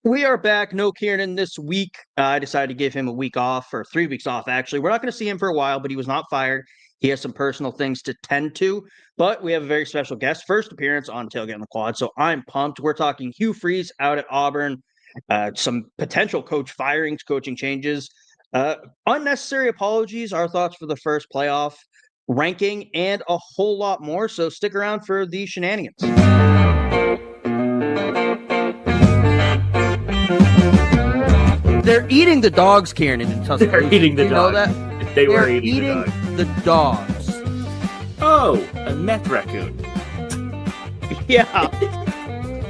We are back. No Kieran this week. I decided to give him a week off, or 3 weeks off, actually. We're not going to see him for a while, but he was not fired. He has some personal things to tend to, but we have a very special guest. First appearance on Tailgate on the Quad, so I'm pumped. We're talking Hugh Freeze out at Auburn, some potential coach firings, coaching changes, unnecessary apologies, our thoughts for the first playoff ranking, and a whole lot more. So stick around for the shenanigans. They're eating the dogs, Kieran, in Tuscaloosa. They're eating the you know dogs. that? They were They're eating the dogs. Oh, a meth raccoon. Yeah.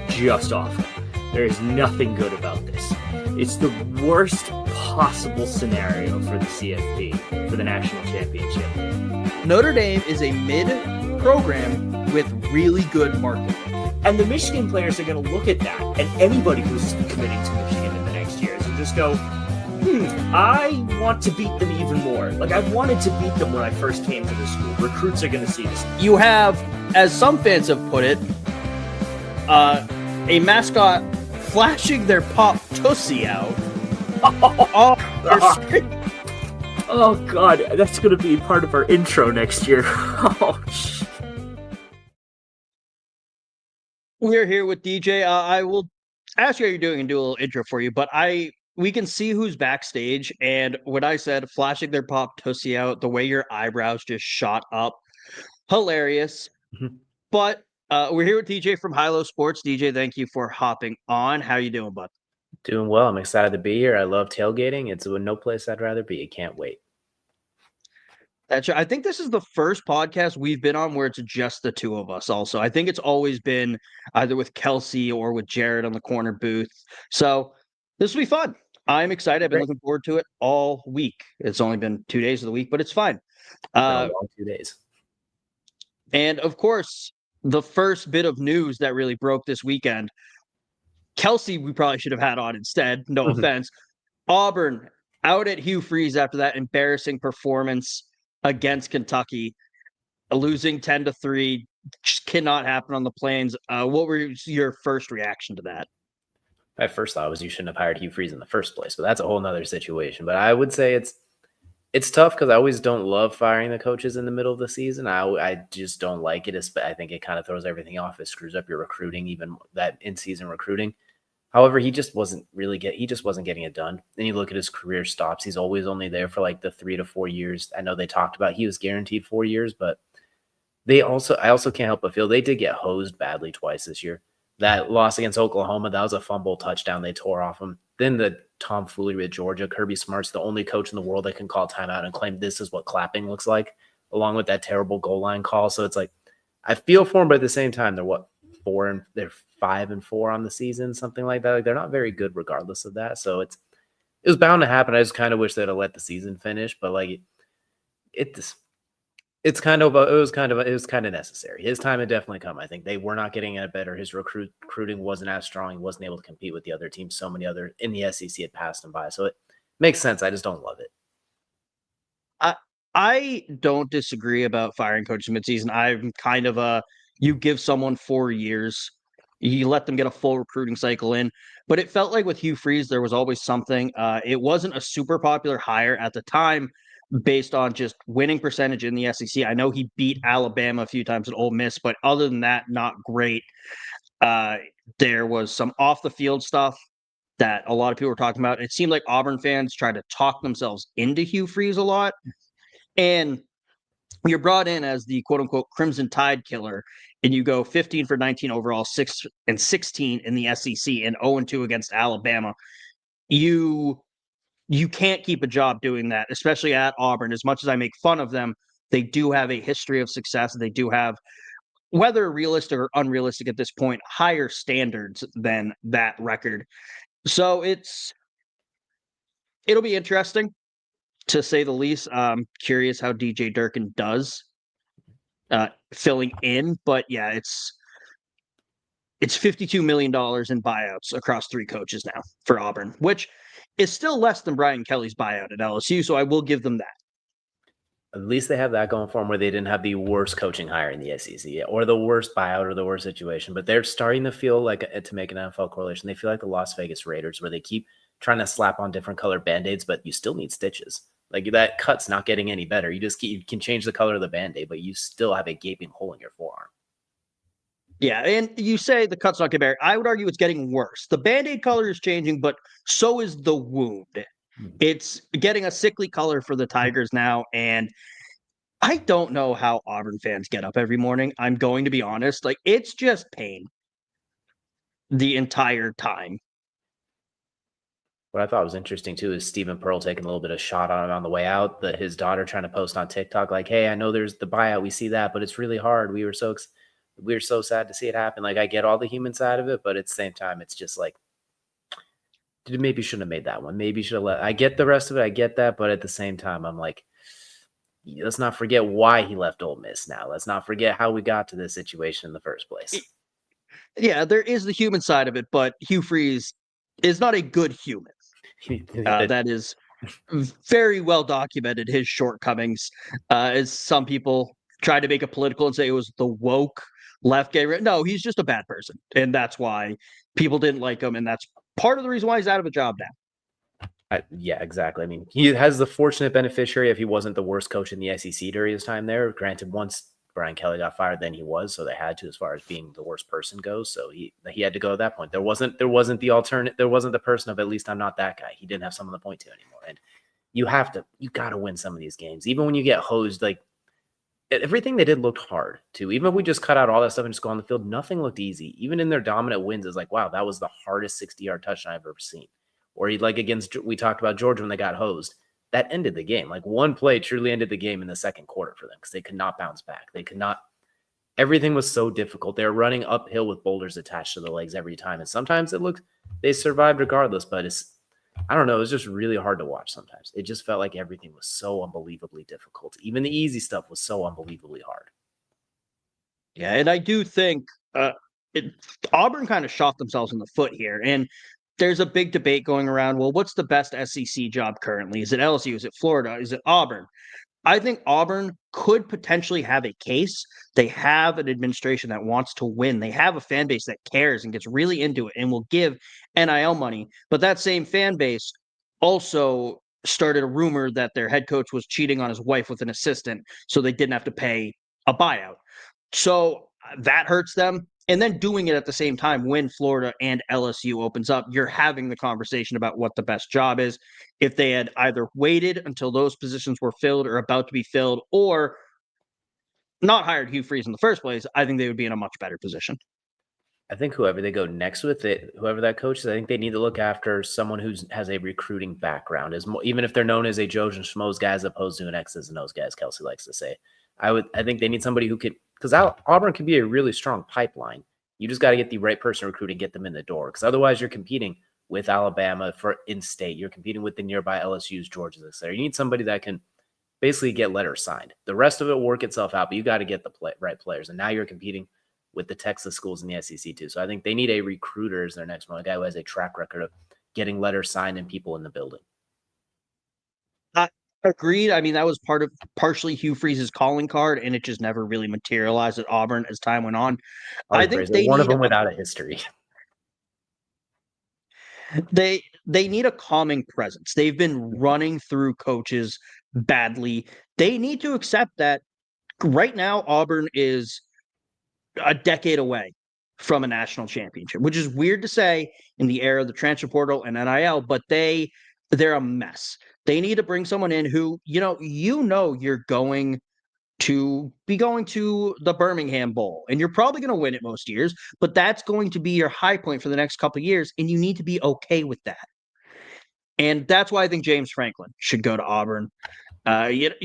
Just awful. There is nothing good about this. It's the worst possible scenario for the CFP, for the national championship. Notre Dame is a mid-program with really good marketing. And the Michigan players are going to look at that, and anybody who's committing to Michigan in the next years will just go, I want to beat them even more. Like, I wanted to beat them when I first came to the school. Recruits are going to see this. You have, as some fans have put it, a mascot flashing their pop tussie out. Oh, God, that's going to be part of our intro next year. Oh, shit. We're here with DJ. I will ask you how you're doing and do a little intro for you, but we can see who's backstage, and when I said flashing their pop tussie out, the way your eyebrows just shot up, hilarious. Mm-hmm. But we're here with DJ from High Low Sports. DJ, thank you for hopping on. How you doing, bud? Doing well. I'm excited to be here. I love tailgating. It's no place I'd rather be. I can't wait. I think this is the first podcast we've been on where it's just the two of us also. I think it's always been either with Kelsey or with Jared on the corner booth. So this will be fun. I'm excited. I've been looking forward to it all week. It's only been 2 days of the week, but it's fine. Long 2 days. And of course, the first bit of news that really broke this weekend, Kelsey, we probably should have had on instead. No offense. Auburn out at Hugh Freeze after that embarrassing performance against Kentucky, losing 10-3, just cannot happen on the Plains. What was your first reaction to that? My first thought was you shouldn't have hired Hugh Freeze in the first place, but that's a whole nother situation. But I would say it's tough because I always don't love firing the coaches in the middle of the season. I just don't like it. I think it kind of throws everything off. It screws up your recruiting, even that in-season recruiting. However, he just wasn't getting it done. Then you look at his career stops. He's always only there for like the 3 to 4 years. I know they talked about he was guaranteed 4 years, but I also can't help but feel they did get hosed badly twice this year. That loss against Oklahoma, that was a fumble touchdown they tore off him. Then the tomfoolery with Georgia. Kirby Smart's the only coach in the world that can call timeout and claim this is what clapping looks like, along with that terrible goal line call. So it's like, I feel for him, but at the same time, they're 5-4 on the season, something like that. Like, they're not very good regardless of that. So it was bound to happen. I just kind of wish they'd have let the season finish, but like it was kind of necessary. His time had definitely come. I think they were not getting any better. His recruiting wasn't as strong. He wasn't able to compete with the other teams. So many other in the SEC had passed him by. So it makes sense. I just don't love it. I don't disagree about firing coaches midseason. I'm kind of you give someone 4 years, you let them get a full recruiting cycle in. But it felt like with Hugh Freeze, there was always something. It wasn't a super popular hire at the time based on just winning percentage in the SEC. I know he beat Alabama a few times at Ole Miss, but other than that, not great. There was some off-the-field stuff that a lot of people were talking about. It seemed like Auburn fans tried to talk themselves into Hugh Freeze a lot. And you're brought in as the quote-unquote Crimson Tide killer, and you go 15 for 19 overall, 6-16 in the SEC, and 0-2 against Alabama. You can't keep a job doing that, especially at Auburn. As much as I make fun of them, they do have a history of success. They do have, whether realistic or unrealistic at this point, higher standards than that record. So it'll be interesting, to say the least. I'm curious how DJ Durkin does filling in, but yeah, it's $52 million in buyouts across 3 coaches now for Auburn, which is still less than Brian Kelly's buyout at LSU, so I will give them that. At least they have that going for them where they didn't have the worst coaching hire in the SEC or the worst buyout or the worst situation. But they're starting to feel like, to make an NFL correlation, they feel like the Las Vegas Raiders where they keep trying to slap on different color Band-Aids, but you still need stitches. Like that cut's not getting any better. You can change the color of the Band-Aid, but you still have a gaping hole in your forearm. Yeah, and you say the cut's not getting better. I would argue it's getting worse. The Band-Aid color is changing, but so is the wound. It's getting a sickly color for the Tigers now, and I don't know how Auburn fans get up every morning. I'm going to be honest. Like, it's just pain the entire time. What I thought was interesting, too, is Stephen Pearl taking a little bit of shot on it on the way out. His daughter trying to post on TikTok, like, hey, I know there's the buyout. We see that, but it's really hard. We were so sad to see it happen. Like, I get all the human side of it, but at the same time, it's just like, maybe shouldn't have made that one. Maybe should have I get the rest of it. I get that. But at the same time, I'm like, let's not forget why he left Ole Miss now. Let's not forget how we got to this situation in the first place. Yeah, there is the human side of it, but Hugh Freeze is not a good human. That is very well documented, his shortcomings. As some people try to make it political and say it was the woke left gay. No, he's just a bad person. And that's why people didn't like him. And that's part of the reason why he's out of a job now. Yeah, exactly. I mean, he has the fortunate beneficiary if he wasn't the worst coach in the SEC during his time there. Granted, once Brian Kelly got fired, then he was, so they had to, as far as being the worst person goes. So he had to go at that point. There wasn't the alternate. There wasn't the person of at least I'm not that guy. He didn't have someone to point to anymore. And you got to win some of these games, even when you get hosed. Like everything they did looked hard too. Even if we just cut out all that stuff and just go on the field, nothing looked easy. Even in their dominant wins, it's like, wow, that was the hardest 60-yard touchdown I've ever seen. Or we talked about Georgia when they got hosed. That ended the game. Like one play truly ended the game in the second quarter for them because they could not bounce back. They could not. Everything was so difficult. They were running uphill with boulders attached to the legs every time. And sometimes they survived regardless, but I don't know. It was just really hard to watch sometimes. It just felt like everything was so unbelievably difficult. Even the easy stuff was so unbelievably hard. Yeah, and I do think Auburn kind of shot themselves in the foot here. And there's a big debate going around. Well, what's the best SEC job currently? Is it LSU? Is it Florida? Is it Auburn? I think Auburn could potentially have a case. They have an administration that wants to win. They have a fan base that cares and gets really into it and will give NIL money. But that same fan base also started a rumor that their head coach was cheating on his wife with an assistant, so they didn't have to pay a buyout. So that hurts them. And then doing it at the same time when Florida and LSU opens up, you're having the conversation about what the best job is. If they had either waited until those positions were filled or about to be filled, or not hired Hugh Freeze in the first place, I think they would be in a much better position. I think whoever they go next with it, whoever that coach is, I think they need to look after someone who has a recruiting background, even if they're known as a Joes and Schmoes guy as opposed to an X's and O's guy, as Kelsey likes to say. I think they need somebody who could, because Auburn can be a really strong pipeline. You just got to get the right person recruited, get them in the door, because otherwise you're competing with Alabama for in-state. You're competing with the nearby LSU's, Georgia's, etc. You need somebody that can basically get letters signed. The rest of it will work itself out, but you got to get the right players. And now you're competing with the Texas schools in the SEC too. So I think they need a recruiter as their next one, a guy who has a track record of getting letters signed and people in the building. Agreed. I mean, that was partially Hugh Freeze's calling card, and it just never really materialized at Auburn as time went on. I think they one need of them without a history. They need a calming presence. They've been running through coaches badly. They need to accept that right now Auburn is a decade away from a national championship, which is weird to say in the era of the transfer portal and NIL, but they're a mess. They need to bring someone in who, you're going to be going to the Birmingham Bowl, and you're probably going to win it most years, but that's going to be your high point for the next couple of years, and you need to be okay with that. And that's why I think James Franklin should go to Auburn.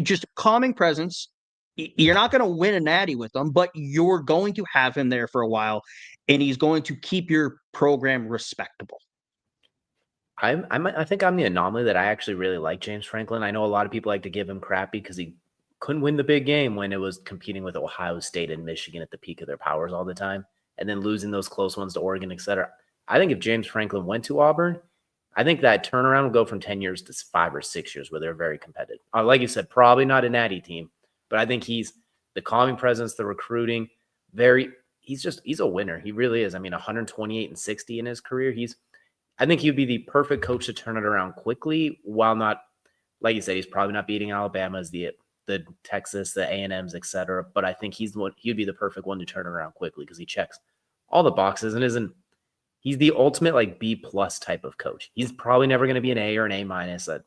Just a calming presence. You're not going to win a natty with them, but you're going to have him there for a while, and he's going to keep your program respectable. I think I'm the anomaly that I actually really like James Franklin. I know a lot of people like to give him crap because he couldn't win the big game when it was competing with Ohio State and Michigan at the peak of their powers all the time, and then losing those close ones to Oregon, etc. I think if James Franklin went to Auburn, I think that turnaround will go from 10 years to 5 or 6 years where they're very competitive. Like you said, probably not a natty team, but I think he's the calming presence, the recruiting, he's a winner. He really is. I mean, 128 and 60 in his career. I think he'd be the perfect coach to turn it around quickly while not, like you said, he's probably not beating Alabama's, the Texas, the A&Ms, et cetera. But I think he'd be the perfect one to turn it around quickly because he checks all the boxes and he's the ultimate like B plus type of coach. He's probably never going to be an A or an A minus but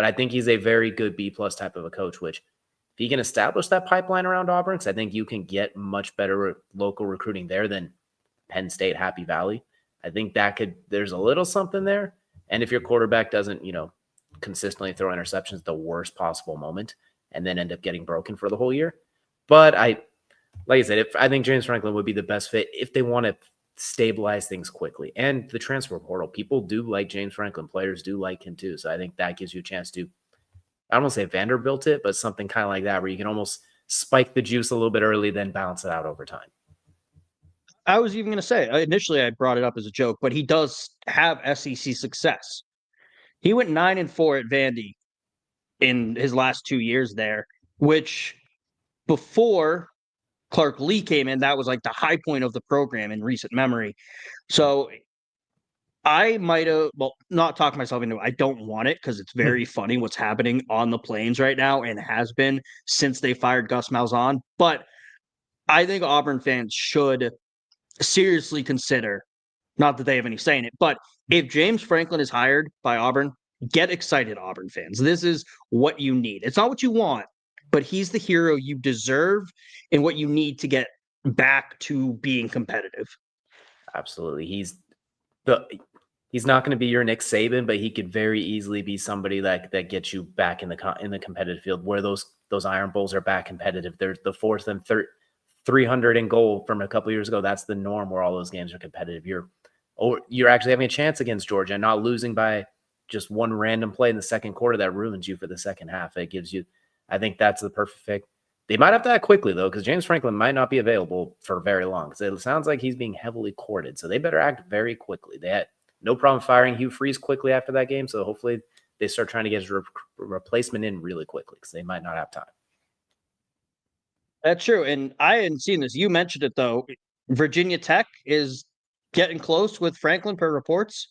I think he's a very good B plus type of a coach, which if he can establish that pipeline around Auburn, because I think you can get much better local recruiting there than Penn State, Happy Valley. I think there's a little something there. And if your quarterback doesn't, consistently throw interceptions at the worst possible moment and then end up getting broken for the whole year. But like I said, I think James Franklin would be the best fit if they want to stabilize things quickly. And the transfer portal, people do like James Franklin. Players do like him too. So I think that gives you a chance to, I don't want to say Vanderbilt it, but something kind of like that where you can almost spike the juice a little bit early, then balance it out over time. I was even going to say, initially I brought it up as a joke, but he does have SEC success. He went 9-4 at Vandy in his last 2 years there, which before Clark Lee came in, that was like the high point of the program in recent memory. So I might have, not talked myself into it. I don't want it because it's very funny what's happening on the Plains right now and has been since they fired Gus Malzahn. But I think Auburn fans should seriously consider, not that they have any say in it, but if James Franklin is hired by Auburn, get excited, Auburn fans. This is what you need. It's not what you want, but he's the hero you deserve and what you need to get back to being competitive. Absolutely. He's not going to be your Nick Saban, but he could very easily be somebody that gets you back in the competitive field where those Iron Bowls are back competitive. They're the fourth and 300 in goal from a couple years ago. That's the norm where all those games are competitive. You're actually having a chance against Georgia and not losing by just one random play in the second quarter that ruins you for the second half. It gives you, I think that's the perfect. They might have to act quickly though, because James Franklin might not be available for very long. Because it sounds like he's being heavily courted, so they better act very quickly. They had no problem firing Hugh Freeze quickly after that game, so hopefully they start trying to get his replacement in really quickly because they might not have time. That's true, and I hadn't seen this. You mentioned it though. Virginia Tech is getting close with Franklin per reports.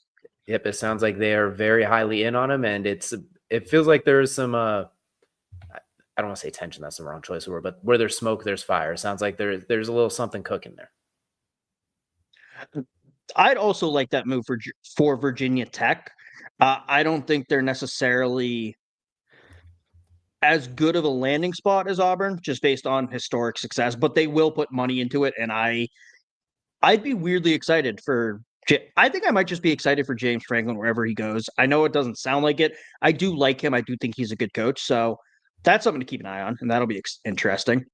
Yep, it sounds like they are very highly in on him, and it feels like there's some I don't want to say tension, that's the wrong choice of word, but where there's smoke, there's fire. It sounds like there's a little something cooking there. I'd also like that move for Virginia Tech. I don't think they're necessarily as good of a landing spot as Auburn, just based on historic success, but they will put money into it, and I'd be weirdly excited for. I think I might just be excited for James Franklin wherever he goes. I know it doesn't sound like it. I do like him. I do think he's a good coach. So that's something to keep an eye on, and that'll be interesting.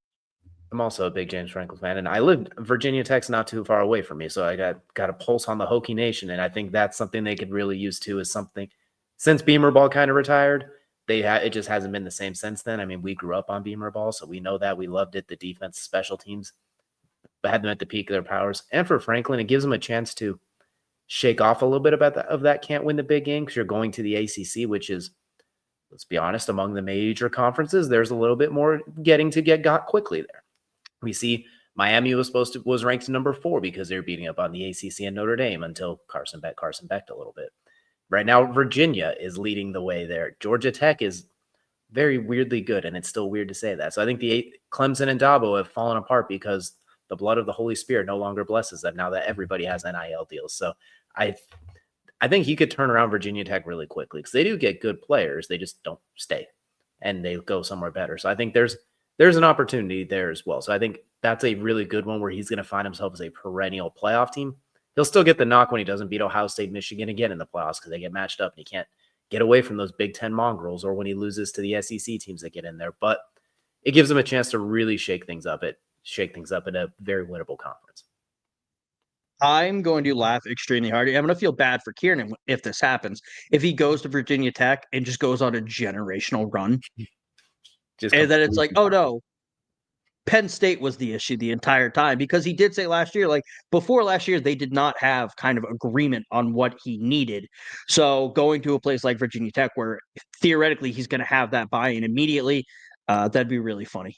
I'm also a big James Franklin fan, and I live Virginia Tech's not too far away from me, so I got a pulse on the Hokie Nation, and I think that's something they could really use too. Is something since Beamer Ball kind of retired, it just hasn't been the same since then. I mean, we grew up on Beamer Ball, so we know that we loved it. The defense, special teams, but had them at the peak of their powers. And for Franklin, it gives them a chance to shake off a little bit of that can't win the big game because you're going to the ACC, which is, let's be honest, among the major conferences, there's a little bit more got quickly there. We see Miami was ranked number 4 because they were beating up on the ACC and Notre Dame until Carson Becked a little bit. Right now, Virginia is leading the way there. Georgia Tech is very weirdly good, and it's still weird to say that. So I think Clemson and Dabo have fallen apart because the blood of the Holy Spirit no longer blesses them now that everybody has NIL deals. So I think he could turn around Virginia Tech really quickly because they do get good players. They just don't stay, and they go somewhere better. So I think there's an opportunity there as well. So I think that's a really good one where he's going to find himself as a perennial playoff team. He'll still get the knock when he doesn't beat Ohio State, Michigan again in the playoffs because they get matched up and he can't get away from those Big Ten mongrels, or when he loses to the SEC teams that get in there. But it gives him a chance to really shake things up in a very winnable conference. I'm going to laugh extremely hard. I'm going to feel bad for Kieran if this happens. If he goes to Virginia Tech and just goes on a generational run, and then it's like, oh no, Penn State was the issue the entire time, because he did say last year, like before last year, they did not have kind of agreement on what he needed. So going to a place like Virginia Tech, where theoretically he's going to have that buy-in immediately, that'd be really funny.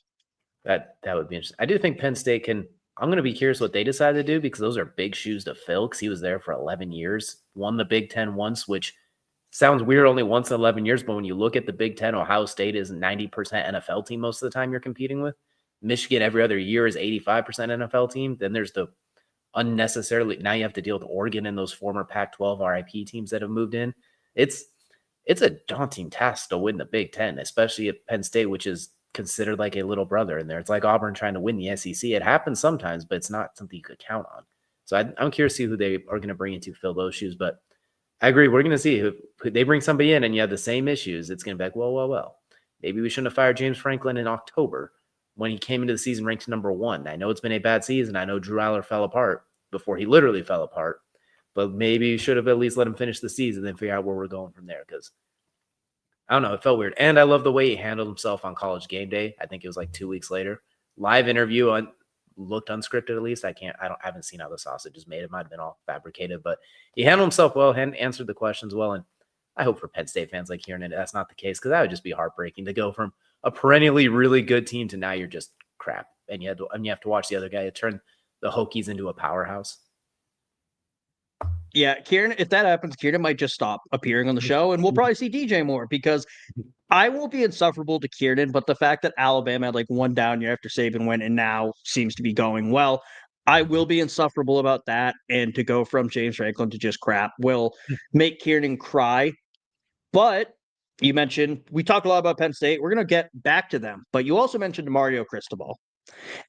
That would be interesting. I do think Penn State can. I'm going to be curious what they decide to do, because those are big shoes to fill, because he was there for 11 years, won the Big Ten once, which sounds weird only once in 11 years. But when you look at the Big Ten, Ohio State is 90% NFL team most of the time you're competing with. Michigan every other year is 85% NFL team. Then there's the unnecessarily, now you have to deal with Oregon and those former Pac-12 RIP teams that have moved in. It's a daunting task to win the Big Ten, especially at Penn State, which is considered like a little brother in there. It's like Auburn trying to win the SEC. It happens sometimes, but it's not something you could count on. So I'm curious to see who they are going to bring in to fill those shoes. But I agree. We're going to see if they bring somebody in and you have the same issues. It's going to be like, well. Maybe we shouldn't have fired James Franklin in October when he came into the season ranked number 1. I know it's been a bad season. I know Drew Aller fell apart before he literally fell apart. But maybe you should have at least let him finish the season and then figure out where we're going from there, because I don't know. It felt weird. And I love the way he handled himself on College Game Day. I think it was like 2 weeks later. Live interview looked unscripted, at least. I haven't seen how the sausage is made. It might have been all fabricated, but he handled himself well and answered the questions well. And I hope for Penn State fans like hearing it, that's not the case, because that would just be heartbreaking to go from a perennially really good team to now you're just crap. And you have to watch the other guy turn the Hokies into a powerhouse. Yeah, Kieran, if that happens, Kieran might just stop appearing on the show, and we'll probably see DJ more, because I won't be insufferable to Kieran, but the fact that Alabama had like one down year after Saban went and now seems to be going well, I will be insufferable about that. And to go from James Franklin to just crap will make Kieran cry. But you mentioned, we talked a lot about Penn State. We're going to get back to them, but you also mentioned Mario Cristobal.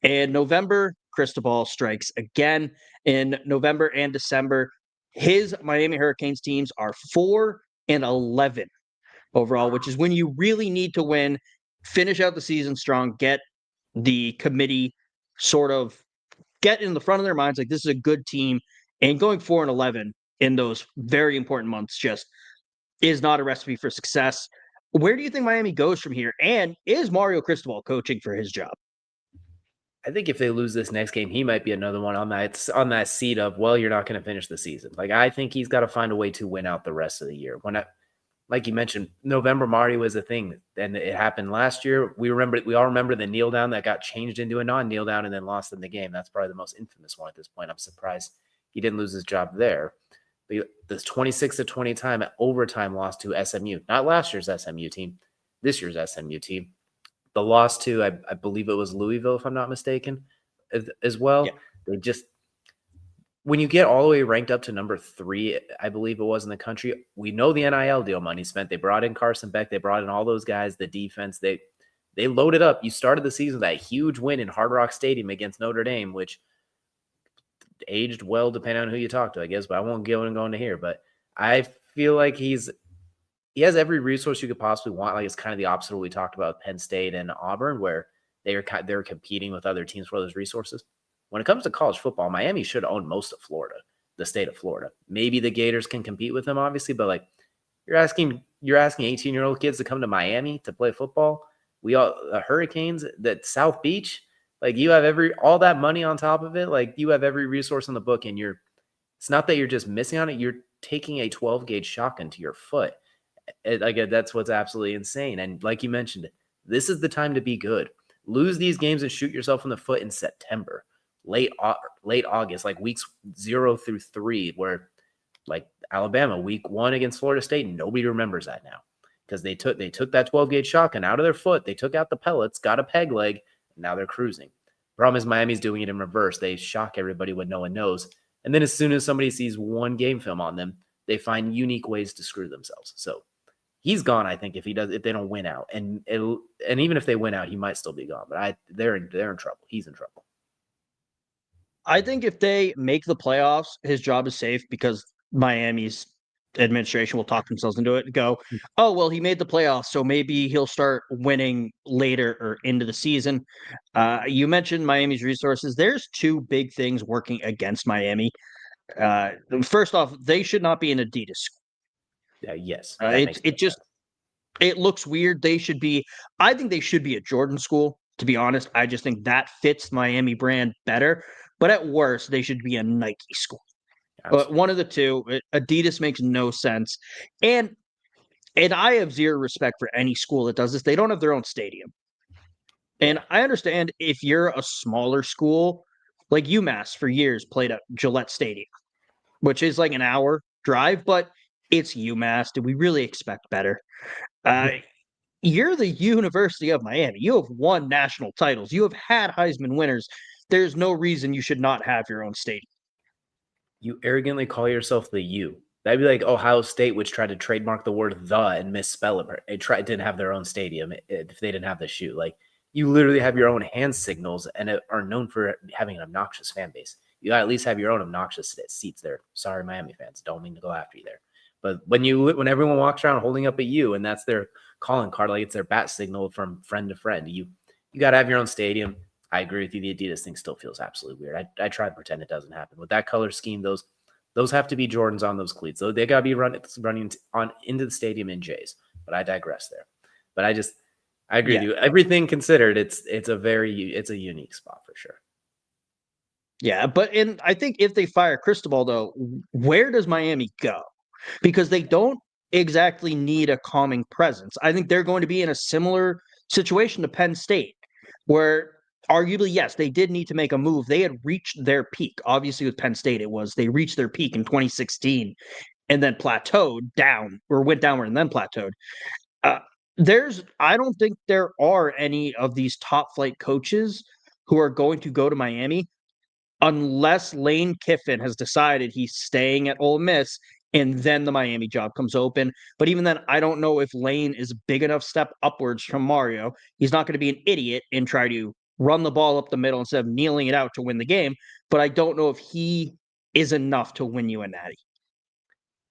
And November, Cristobal strikes again. In November and December, his Miami Hurricanes teams are 4-11 overall, which is when you really need to win, finish out the season strong, get the committee sort of get in the front of their minds like this is a good team. And going 4-11 in those very important months just is not a recipe for success. Where do you think Miami goes from here? And is Mario Cristobal coaching for his job? I think if they lose this next game, he might be another one on that seat of, well, you're not going to finish the season. Like, I think he's got to find a way to win out the rest of the year. Like you mentioned, November Mario was a thing, and it happened last year. We all remember the kneel down that got changed into a non-kneel down and then lost in the game. That's probably the most infamous one at this point. I'm surprised he didn't lose his job there. But this 26-20 time at overtime loss to SMU, not last year's SMU team, this year's SMU team. The loss to, I believe it was Louisville, if I'm not mistaken, as well. Yeah. They just, when you get all the way ranked up to number 3, I believe it was in the country, we know the NIL deal money spent. They brought in Carson Beck. They brought in all those guys, the defense. They loaded up. You started the season with that huge win in Hard Rock Stadium against Notre Dame, which aged well depending on who you talk to, I guess, but I won't go into here. But I feel like he has every resource you could possibly want. Like, it's kind of the opposite of what we talked about Penn State and Auburn, where they're competing with other teams for those resources. When it comes to college football, Miami should own most of Florida, the state of Florida. Maybe the Gators can compete with them, obviously, but like you're asking 18-year-old kids to come to Miami to play football. The Hurricanes, that South Beach, like you have all that money on top of it. Like you have every resource in the book, and it's not that you're just missing on it. You're taking a 12-gauge shotgun to your foot. That's what's absolutely insane. And like you mentioned, this is the time to be good. Lose these games and shoot yourself in the foot in September, late August, like weeks 0 through 3, where like Alabama, week 1 against Florida State, nobody remembers that now because they took that 12-gauge shotgun out of their foot. They took out the pellets, got a peg leg, and now they're cruising. Problem is Miami's doing it in reverse. They shock everybody when no one knows. And then as soon as somebody sees one game film on them, they find unique ways to screw themselves. So he's gone, I think, if they don't win out. And even if they win out, he might still be gone. But they're in trouble. He's in trouble. I think if they make the playoffs, his job is safe because Miami's administration will talk themselves into it and go, oh, well, he made the playoffs, so maybe he'll start winning later or into the season. You mentioned Miami's resources. There's 2 big things working against Miami. First off, they should not be an Adidas school. Yes. It looks weird. I think they should be a Jordan school. to be honest. I just think that fits Miami brand better. But at worst, they should be a Nike school. But one of the two. Adidas makes no sense. And I have zero respect for any school that does this. They don't have their own stadium. And I understand if you're a smaller school, like UMass for years played at Gillette Stadium, which is like an hour drive, but it's UMass. Do we really expect better? You're the University of Miami. You have won national titles. You have had Heisman winners. There's no reason you should not have your own stadium. You arrogantly call yourself the U. That'd be like Ohio State, which tried to trademark the word "the" and misspell it. It didn't have their own stadium if they didn't have the shoe. Like, you literally have your own hand signals and are known for having an obnoxious fan base. You gotta at least have your own obnoxious seats there. Sorry, Miami fans, don't mean to go after you there. But when everyone walks around holding up a U and that's their calling card, like it's their bat signal from friend to friend, you gotta have your own stadium. I agree with you. The Adidas thing still feels absolutely weird. I try to pretend it doesn't happen. With that color scheme, those have to be Jordans on those cleats. So they got to be running on into the stadium in J's. But I digress there. But I agree with you. Everything considered, it's a unique spot for sure. Yeah, but I think if they fire Cristobal, though, where does Miami go? Because they don't exactly need a calming presence. I think they're going to be in a similar situation to Penn State, where arguably, yes, they did need to make a move. They had reached their peak. Obviously, with Penn State, they reached their peak in 2016 and then plateaued down or went downward and then plateaued. I don't think there are any of these top flight coaches who are going to go to Miami unless Lane Kiffin has decided he's staying at Ole Miss and then the Miami job comes open. But even then, I don't know if Lane is a big enough step upwards from Mario. He's not going to be an idiot and try to run the ball up the middle instead of kneeling it out to win the game. But I don't know if he is enough to win you a natty.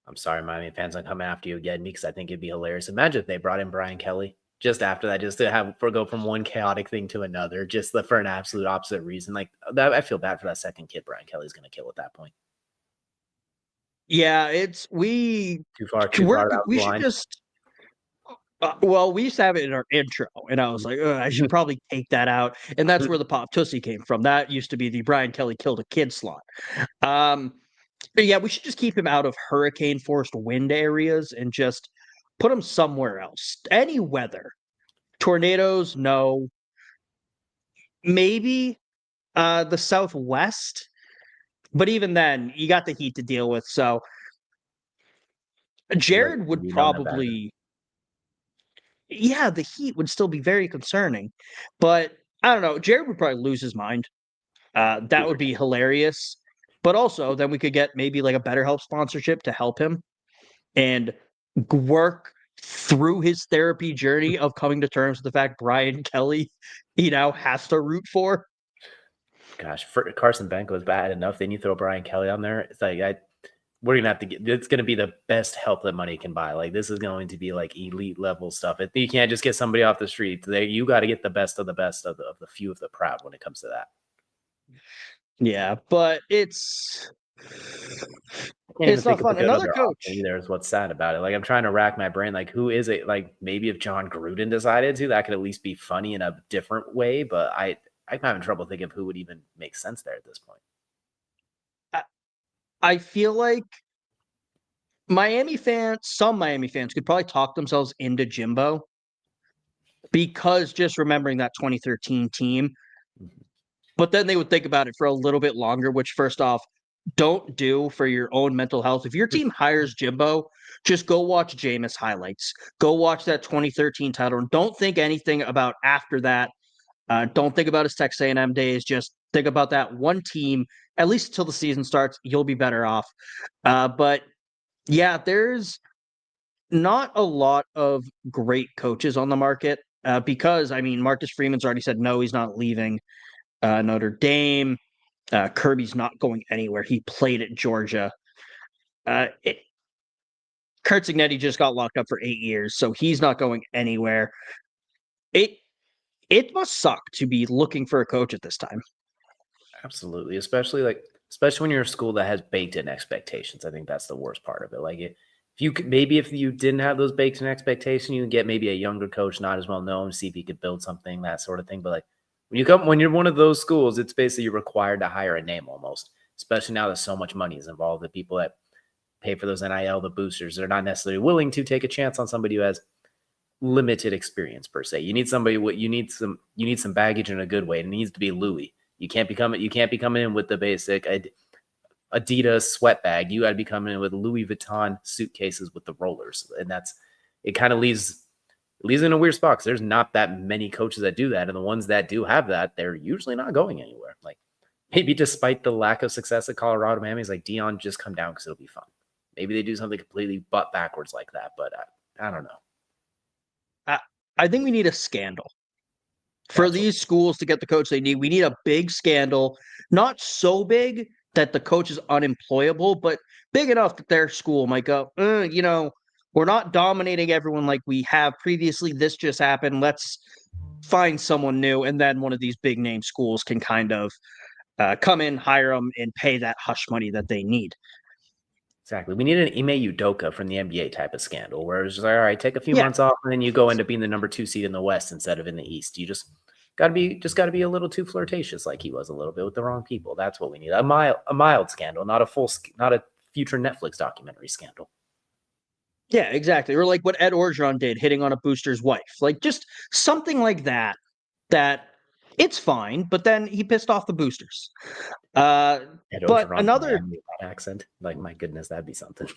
I'm sorry, Miami fans, I'm coming after you again because I think it'd be hilarious. Imagine if they brought in Brian Kelly just after that, just to go from one chaotic thing to another, just for an absolute opposite reason. Like that, I feel bad for that second kid Brian Kelly's going to kill at that point. Yeah, it's too far. We should just. Well, we used to have it in our intro, and I was like, I should probably take that out. And that's where the Pop Tussie came from. That used to be the Brian Kelly killed a kid slot. But yeah, we should just keep him out of hurricane forced wind areas and just put him somewhere else. Any weather. Tornadoes, no. Maybe the Southwest. But even then, you got the heat to deal with. So Jared would probably. Yeah, the heat would still be very concerning. But I don't know. Jared would probably lose his mind. That would be hilarious. But also, then we could get maybe like a BetterHelp sponsorship to help him and work through his therapy journey of coming to terms with the fact Brian Kelly, has to root for. Gosh, Carson Benko is bad enough. Then you throw Brian Kelly on there. It's like we're gonna have to get. It's gonna be the best help that money can buy. Like this is going to be like elite level stuff. You can't just get somebody off the street. You got to get the best of the few of the proud when it comes to that. Yeah, but it's not fun. Another coach either is what's sad about it. Like I'm trying to rack my brain. Like who is it? Like maybe if John Gruden decided to, that could at least be funny in a different way. But I'm having trouble thinking of who would even make sense there at this point. I feel like some Miami fans could probably talk themselves into Jimbo because just remembering that 2013 team. But then they would think about it for a little bit longer, which first off, don't do for your own mental health. If your team hires Jimbo, just go watch Jameis highlights. Go watch that 2013 title. And don't think anything about after that. Don't think about his Texas A&M days. Just think about that one team, at least until the season starts. You'll be better off. But yeah, there's not a lot of great coaches on the market because, Marcus Freeman's already said no, he's not leaving Notre Dame. Kirby's not going anywhere. He played at Georgia. Kurt Cignetti just got locked up for 8 years, so he's not going anywhere. It must suck to be looking for a coach at this time. Absolutely, especially when you're a school that has baked-in expectations. I think that's the worst part of it. Like if you didn't have those baked-in expectations, you can get maybe a younger coach, not as well known, see if he could build something, that sort of thing. But like when you're one of those schools, it's basically you're required to hire a name almost, especially now that so much money is involved. The people that pay for those NIL, the boosters, they're not necessarily willing to take a chance on somebody who has limited experience per se. You need somebody you need some baggage in a good way. It needs to be Louis. You can't be coming in with the basic Adidas sweat bag. You got to be coming in with Louis Vuitton suitcases with the rollers, and it kind of leaves in a weird spot because there's not that many coaches that do that, and the ones that do have that, they're usually not going anywhere. Like maybe despite the lack of success at Colorado, Miami's like Dion, just come down because it'll be fun. Maybe they do something completely butt backwards like that, but I don't know. I think we need a scandal for these schools to get the coach they need. We need a big scandal, not so big that the coach is unemployable, but big enough that their school might go, we're not dominating everyone like we have previously. This just happened. Let's find someone new. And then one of these big name schools can kind of come in, hire them, and pay that hush money that they need. Exactly. We need an Ime Udoka from the NBA type of scandal where it's just like, all right, take a few months off and then you go into being the number 2 seed in the West instead of in the East. You just got to be a little too flirtatious like he was a little bit with the wrong people. That's what we need. A mild scandal, not a future Netflix documentary scandal. Yeah, exactly. Or like what Ed Orgeron did, hitting on a booster's wife. Like just something like that it's fine, but then he pissed off the boosters. But another accent, like my goodness, that'd be something.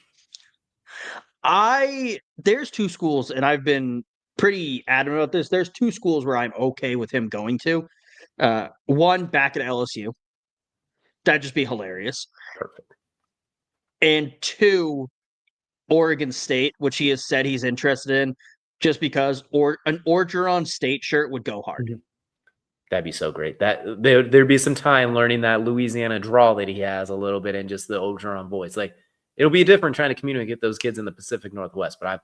There's 2 schools, and I've been pretty adamant about this. There's 2 schools where I'm okay with him going to. One back at LSU. That'd just be hilarious. Perfect. And 2, Oregon State, which he has said he's interested in, just because an Orgeron State shirt would go hard. Mm-hmm. That'd be so great. That there'd be some time learning that Louisiana drawl that he has a little bit and just the Orgeron voice. Like it'll be different trying to communicate with those kids in the Pacific Northwest. But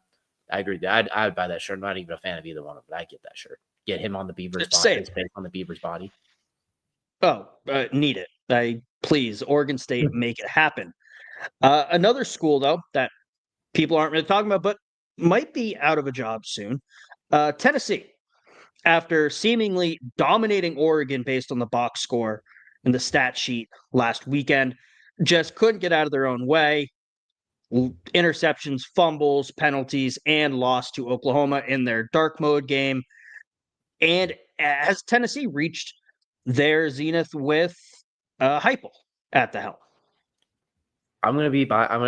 I agree. I'd buy that shirt. I'm not even a fan of either one of them, but I get that shirt. Get him on the Beavers body. Based on the Beavers body. Oh, need it. Please, Oregon State, make it happen. Another school though that people aren't really talking about, but might be out of a job soon. Tennessee. After seemingly dominating Oregon based on the box score and the stat sheet last weekend, just couldn't get out of their own way. Interceptions, fumbles, penalties, and lost to Oklahoma in their dark mode game. And has Tennessee reached their zenith with Heupel at the helm? I'm gonna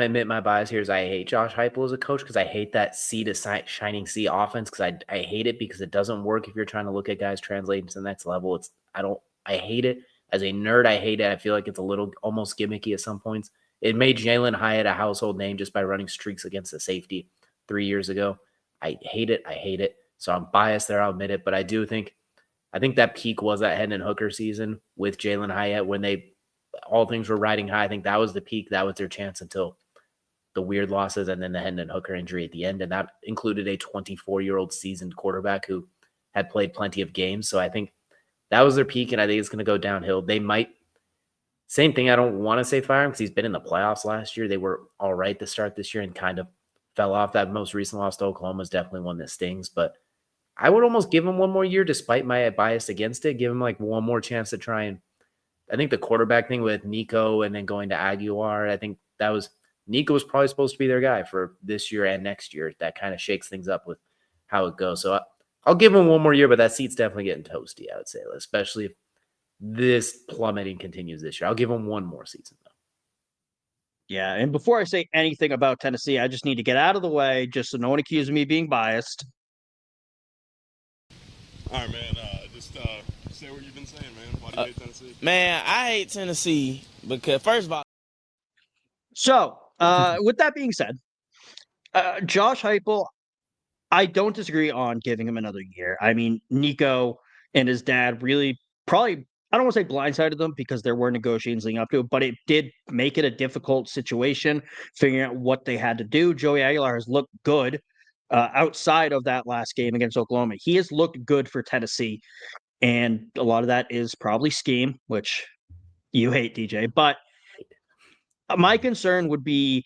admit my bias here is I hate Josh Heupel as a coach because I hate that sea to shining sea offense because I hate it because it doesn't work if you're trying to look at guys translating to the next level. I hate it as a nerd. I hate it. I feel like it's a little almost gimmicky at some points. It made Jalen Hyatt a household name just by running streaks against the safety 3 years ago. I hate it. So I'm biased there. I'll admit it, but I think that peak was that Hendon Hooker season with Jalen Hyatt when all things were riding high. I think that was the peak. That was their chance until the weird losses and then the Hendon Hooker injury at the end. And that included a 24-year-old seasoned quarterback who had played plenty of games. So I think that was their peak, and I think it's going to go downhill. They might – same thing. I don't want to say fire him because he's been in the playoffs last year. They were all right to start this year and kind of fell off. That most recent loss to Oklahoma is definitely one that stings. But I would almost give him one more year despite my bias against it. Give him like one more chance to try and – I think the quarterback thing with Nico and then going to Aguilar, I think that was Nico was probably supposed to be their guy for this year and next year. That kind of shakes things up with how it goes. So I'll give him one more year, but that seat's definitely getting toasty, I would say, especially if this plummeting continues this year. I'll give him one more season, though. Yeah, and before I say anything about Tennessee, I just need to get out of the way just so no one accuses me of being biased. All right, man. Just say what you've been saying, man. Why do you hate Tennessee? Man, I hate Tennessee because, first of all. So, with that being said, Josh Heupel, I don't disagree on giving him another year. I mean, Nico and his dad really probably, I don't want to say blindsided them because there were negotiations leading up to it, but it did make it a difficult situation figuring out what they had to do. Joey Aguilar has looked good outside of that last game against Oklahoma. He has looked good for Tennessee, and a lot of that is probably scheme, which you hate, DJ. But my concern would be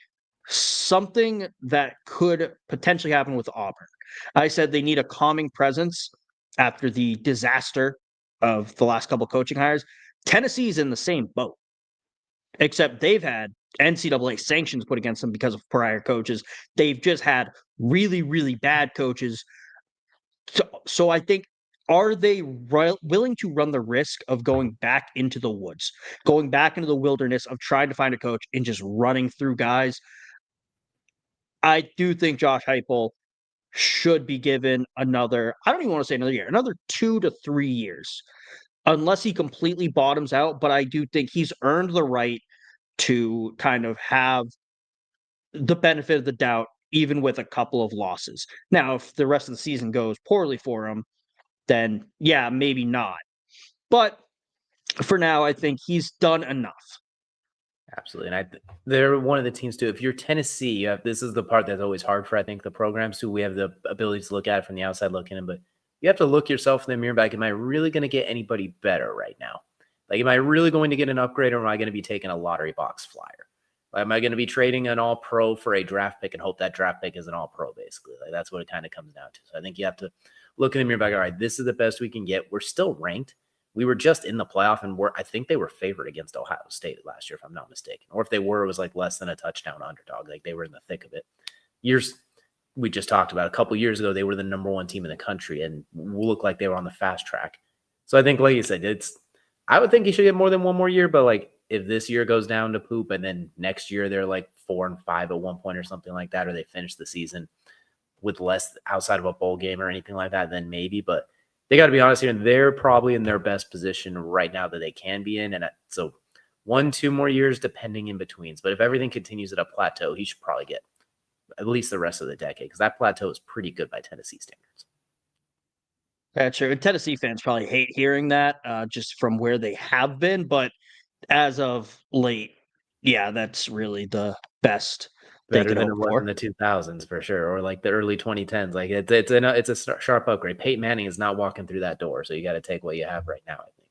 something that could potentially happen with Auburn. I said they need a calming presence after the disaster of the last couple coaching hires. Tennessee's in the same boat, except they've had NCAA sanctions put against them because of prior coaches. They've just had really, really bad coaches. So I think, are they willing to run the risk of going back into the woods, going back into the wilderness of trying to find a coach and just running through guys? I do think Josh Heupel should be given another, I don't even want to say another year, another 2 to 3 years, unless he completely bottoms out. But I do think he's earned the right to kind of have the benefit of the doubt, even with a couple of losses. Now, if the rest of the season goes poorly for him, then yeah, maybe not. But for now, I think he's done enough. Absolutely. And they're one of the teams too. If you're Tennessee, this is the part that's always hard for, I think, the programs who we have the ability to look at it from the outside looking in, but you have to look yourself in the mirror back. Am I really going to get anybody better right now? Like, am I really going to get an upgrade, or am I going to be taking a lottery box flyer? Am I going to be trading an all pro for a draft pick and hope that draft pick is an all pro, basically? Like, that's what it kind of comes down to. So I think you have to look in the mirror back. All right, this is the best we can get. We're still ranked. We were just in the playoff, and I think they were favored against Ohio State last year, if I'm not mistaken. Or if they were, it was like less than a touchdown underdog. Like, they were in the thick of it. We just talked about a couple years ago, they were the number one team in the country and looked like they were on the fast track. So I think, like you said, I would think he should get more than one more year. But like, if this year goes down to poop and then next year they're like 4-5 at one point or something like that, or they finish the season with less outside of a bowl game or anything like that, then maybe. But they got to be honest here, and they're probably in their best position right now that they can be in. And so 1-2 more years, depending in betweens. But if everything continues at a plateau, he should probably get at least the rest of the decade, because that plateau is pretty good by Tennessee standards. That's true. And Tennessee fans probably hate hearing that just from where they have been. But as of late, yeah, that's really the best Better than it was in the 2000s for sure, or like the early 2010s. Like it's a sharp upgrade. Peyton Manning is not walking through that door, so you got to take what you have right now, I think.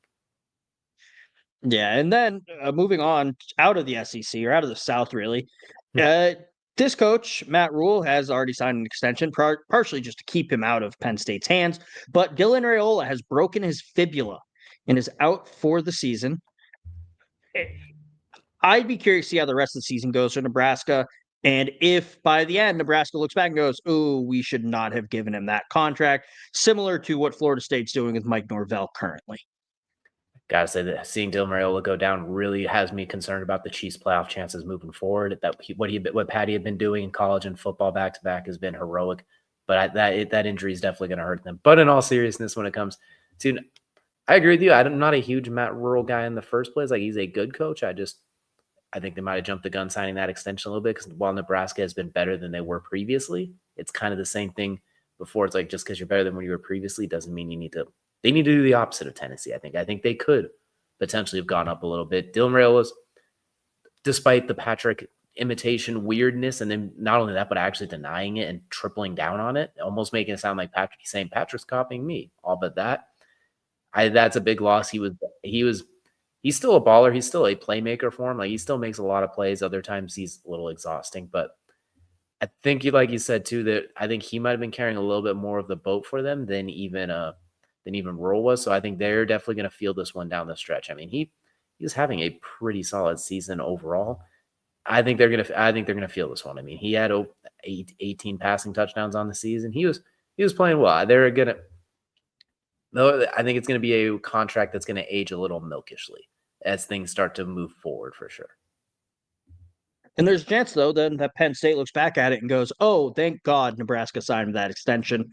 Yeah, and then moving on out of the SEC, or out of the South, really, this coach, Matt Rule, has already signed an extension, partially just to keep him out of Penn State's hands. But Dylan Raiola has broken his fibula and is out for the season. I'd be curious to see how the rest of the season goes for Nebraska. And if by the end, Nebraska looks back and goes, "Ooh, we should not have given him that contract," similar to what Florida State's doing with Mike Norvell currently. Gotta say that seeing Dylan Raiola go down really has me concerned about the Chiefs' playoff chances moving forward. What Patty had been doing in college and football back to back has been heroic, but that injury is definitely going to hurt them. But in all seriousness, when it comes to, I agree with you. I'm not a huge Matt Rule guy in the first place. Like, he's a good coach. I think they might have jumped the gun signing that extension a little bit, because while Nebraska has been better than they were previously, it's kind of the same thing before. It's like, just because you're better than when you were previously doesn't mean they need to do the opposite of Tennessee. I think they could potentially have gone up a little bit. Dylan Raiola's, despite the Patrick imitation weirdness, and then not only that, but actually denying it and tripling down on it, almost making it sound like Patrick's copying me. All but that. That's a big loss. He's still a baller. He's still a playmaker for him. Like, he still makes a lot of plays. Other times he's a little exhausting, but I think like you said too, that I think he might've been carrying a little bit more of the boat for them than even Rule was. So I think they're definitely going to feel this one down the stretch. I mean, he's having a pretty solid season overall. I think they're going to feel this one. I mean, he had 18 passing touchdowns on the season. He was playing well. I think it's going to be a contract that's going to age a little milkishly as things start to move forward, for sure. And there's a chance, though, then that Penn State looks back at it and goes, "Oh, thank God Nebraska signed that extension."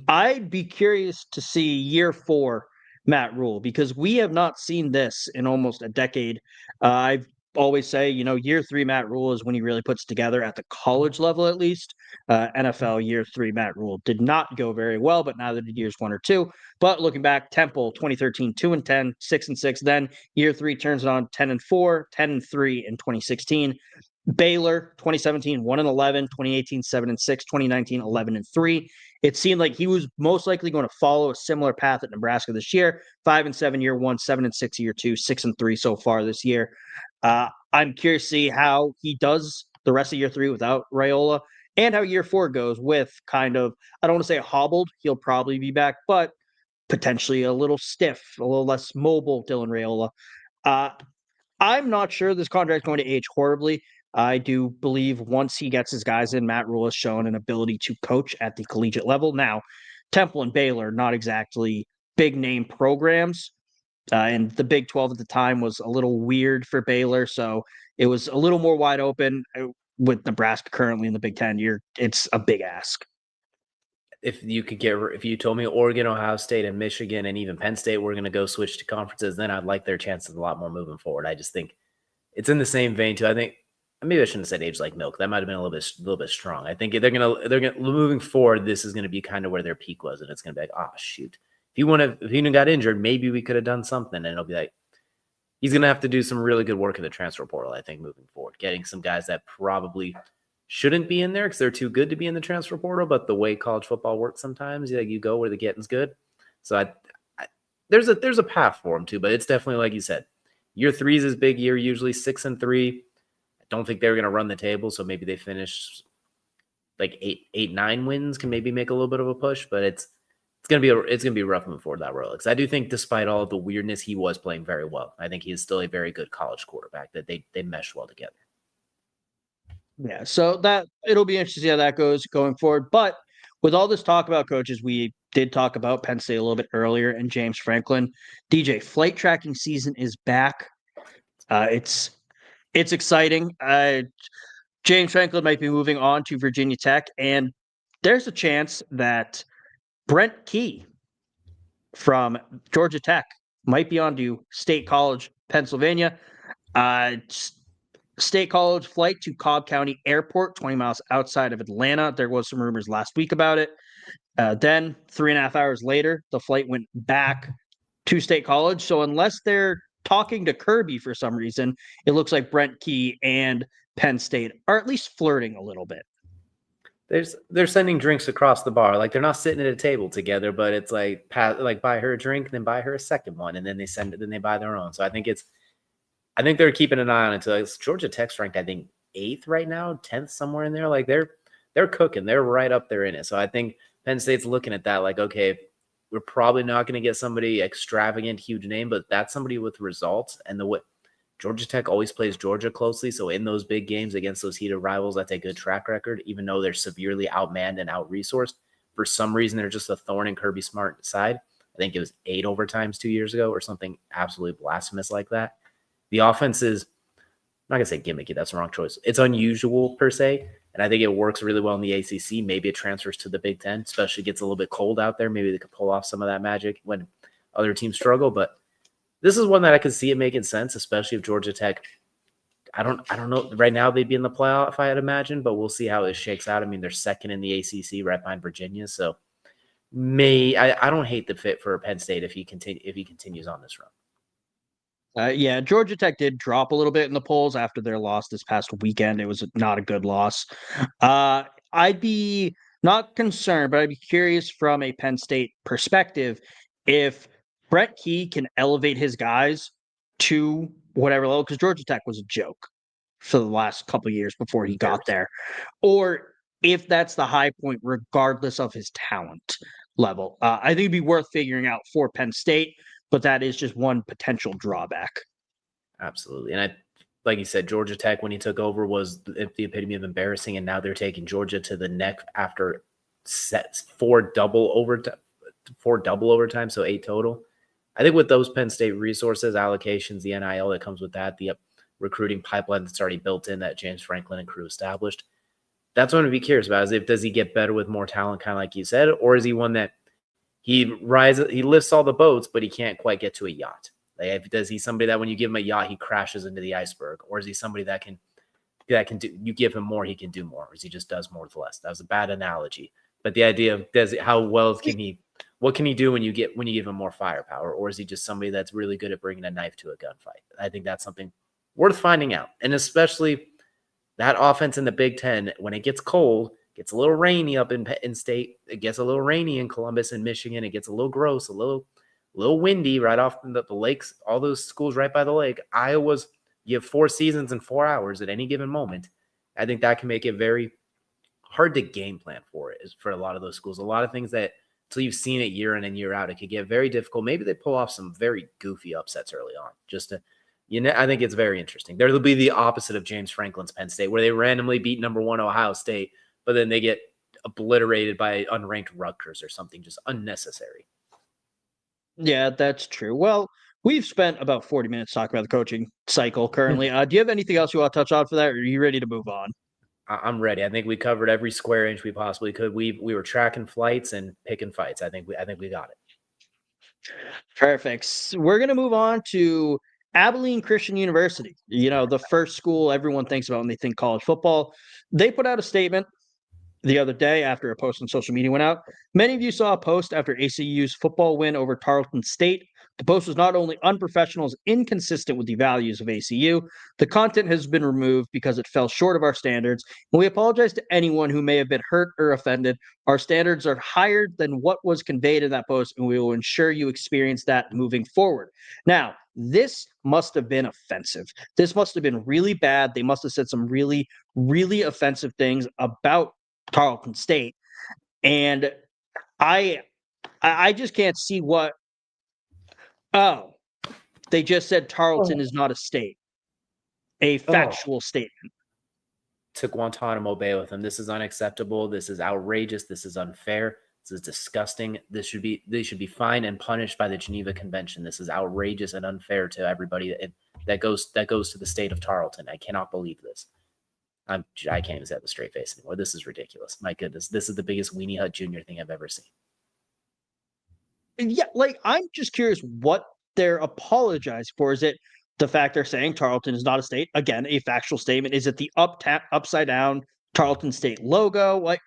I'd be curious to see year 4 Matt Rule, because we have not seen this in almost a decade. I've always say, year 3 Matt Rule is when he really puts together at the college level, at least. NFL year 3 Matt Rule did not go very well, but neither did years 1 or 2. But looking back, Temple 2013 2-10, 6-6. Then year 3 turns it on 10-4, 10-3 in 2016. Baylor 2017 1-11, 2018 7-6, 2019 11-3. It seemed like he was most likely going to follow a similar path at Nebraska this year. 5-7 year 1, 7-6 year 2, 6-3 so far this year. I'm curious to see how he does the rest of year 3 without Raiola, and how year 4 goes with kind of, I don't want to say hobbled. He'll probably be back, but potentially a little stiff, a little less mobile Dylan Raiola. I'm not sure this contract is going to age horribly. I do believe once he gets his guys in, Matt Rule has shown an ability to coach at the collegiate level. Now, Temple and Baylor, not exactly big name programs. And the Big 12 at the time was a little weird for Baylor. So it was a little more wide open with Nebraska currently in the Big 10. It's a big ask. If you told me Oregon, Ohio State, and Michigan, and even Penn State were going to go switch to conferences, then I'd like their chances a lot more moving forward. I just think it's in the same vein too. I think maybe I shouldn't have said age like milk. That might have been a little bit strong. I think they're gonna moving forward. This is going to be kind of where their peak was, and it's going to be like, oh shoot, if he got injured, maybe we could have done something, and it'll be like he's going to have to do some really good work in the transfer portal. I think moving forward, getting some guys that probably shouldn't be in there because they're too good to be in the transfer portal. But the way college football works sometimes, you go where the getting's good. So there's a path for him too, but it's definitely like you said, year 3 is his big year, usually 6-3. I don't think they're going to run the table, so maybe they finish like 8-9 wins, can maybe make a little bit of a push, but it's gonna be rough moving forward that road. Because I do think, despite all of the weirdness, he was playing very well. I think he is still a very good college quarterback that they mesh well together. Yeah, so that it'll be interesting to see how that goes going forward. But with all this talk about coaches, we did talk about Penn State a little bit earlier and James Franklin. DJ, flight tracking season is back. It's exciting. James Franklin might be moving on to Virginia Tech, and there's a chance that Brent Key from Georgia Tech might be on to State College, Pennsylvania. State College flight to Cobb County Airport, 20 miles outside of Atlanta. There was some rumors last week about it. Then 3.5 hours later, the flight went back to State College. So unless they're talking to Kirby for some reason, it looks like Brent Key and Penn State are at least flirting a little bit. They're sending drinks across the bar. Like, they're not sitting at a table together, but it's like buy her a drink, then buy her a second one, and then they send it, then they buy their own. So I think they're keeping an eye on it. So Georgia Tech's ranked, I think, 8th right now, 10th, somewhere in there. Like, they're cooking. They're right up there in it. So I think Penn State's looking at that like, okay, we're probably not going to get somebody extravagant, huge name, but that's somebody with results. And the way Georgia Tech always plays Georgia closely. So in those big games against those heated rivals, that's a good track record, even though they're severely outmanned and out-resourced. For some reason, they're just a thorn in Kirby Smart's side. I think it was 8 overtimes 2 years ago or something absolutely blasphemous like that. The offense is, I'm not going to say gimmicky. That's the wrong choice. It's unusual per se, and I think it works really well in the ACC. Maybe it transfers to the Big Ten, especially gets a little bit cold out there. Maybe they could pull off some of that magic when other teams struggle. But this is one that I could see it making sense, especially if Georgia Tech, I don't know. Right now they'd be in the playoff, I'd imagine, but we'll see how it shakes out. I mean, they're second in the ACC right behind Virginia. So I don't hate the fit for Penn State if he continues on this run. Yeah, Georgia Tech did drop a little bit in the polls after their loss this past weekend. It was not a good loss. I'd be not concerned, but I'd be curious from a Penn State perspective if Brett Key can elevate his guys to whatever level, because Georgia Tech was a joke for the last couple of years before he got there, or if that's the high point, regardless of his talent level. I think it'd be worth figuring out for Penn State, but that is just one potential drawback. Absolutely. And like you said, Georgia Tech, when he took over, was the epitome of embarrassing, and now they're taking Georgia to the neck after four double overtime, so 8 total. I think with those Penn State resources, allocations, the NIL that comes with that, the recruiting pipeline that's already built in that James Franklin and crew established, that's what I'm going to be curious about, is does he get better with more talent, kind of like you said, or is he one that he lifts all the boats, but he can't quite get to a yacht? Like, does he somebody that when you give him a yacht, he crashes into the iceberg? Or is he somebody that can do, you give him more, he can do more? Or is he just does more with less? That was a bad analogy. But the idea of what can he do when you give him more firepower? Or is he just somebody that's really good at bringing a knife to a gunfight? I think that's something worth finding out. And especially that offense in the Big Ten, when it gets cold, gets a little rainy up in state. It gets a little rainy in Columbus and Michigan. It gets a little gross, a little windy right off the lakes, all those schools right by the lake. Iowa's, you have 4 seasons in 4 hours at any given moment. I think that can make it very hard to game plan for a lot of those schools. A lot of things that until you've seen it year in and year out, it could get very difficult. Maybe they pull off some very goofy upsets early on. I think it's very interesting. There'll be the opposite of James Franklin's Penn State, where they randomly beat number 1 Ohio State, but then they get obliterated by unranked Rutgers or something just unnecessary. Yeah, that's true. Well, we've spent about 40 minutes talking about the coaching cycle currently. Do you have anything else you want to touch on for that, or are you ready to move on? I'm ready. I think we covered every square inch we possibly could. We were tracking flights and picking fights. I think we got it. Perfect. We're going to move on to Abilene Christian University. The first school everyone thinks about when they think college football. They put out a statement the other day after a post on social media went out. Many of you saw a post after ACU's football win over Tarleton State. The post was not only unprofessional, it's inconsistent with the values of ACU. The content has been removed because it fell short of our standards, and we apologize to anyone who may have been hurt or offended. Our standards are higher than what was conveyed in that post, and we will ensure you experience that moving forward. Now, this must have been offensive. This must have been really bad. They must have said some really, really offensive things about Tarleton State, and I just can't see what. Oh, they just said Tarleton is not a state. A factual statement. To Guantanamo Bay with them. This is unacceptable. This is outrageous. This is unfair. This is disgusting. They should be fined and punished by the Geneva Convention. This is outrageous and unfair to everybody that goes to the state of Tarleton. I cannot believe this. I can't even say that with a straight face anymore. This is ridiculous. My goodness. This is the biggest Weenie Hut Jr. thing I've ever seen. Yeah, I'm just curious what they're apologizing for. Is it the fact they're saying Tarleton is not a state? Again, a factual statement. Is it the upside down Tarleton State logo?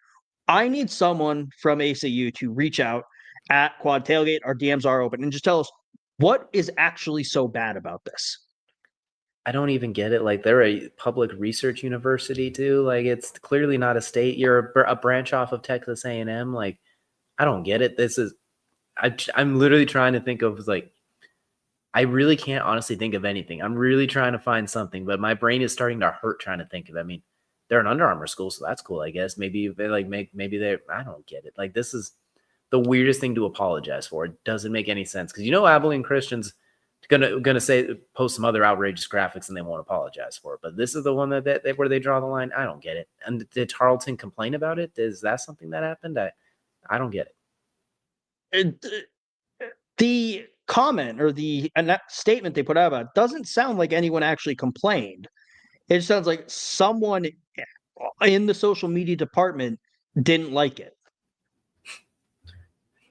I need someone from ACU to reach out at Quad Tailgate. Our DMs are open, and just tell us what is actually so bad about this. I don't even get it. They're a public research university too. It's clearly not a state. You're a branch off of Texas A&M. I don't get it. I'm literally trying to think of I really can't honestly think of anything. I'm really trying to find something, but my brain is starting to hurt trying to think of it. I mean, they're an Under Armour school, so that's cool, I guess. Maybe they I don't get it. This is the weirdest thing to apologize for. It doesn't make any sense because Abilene Christian's gonna post some other outrageous graphics and they won't apologize for it. But this is the one that where they draw the line. I don't get it. And did Tarleton complain about it? Is that something that happened? I don't get it. The comment or the statement they put out about it doesn't sound like anyone actually complained. It sounds like someone in the social media department didn't like it.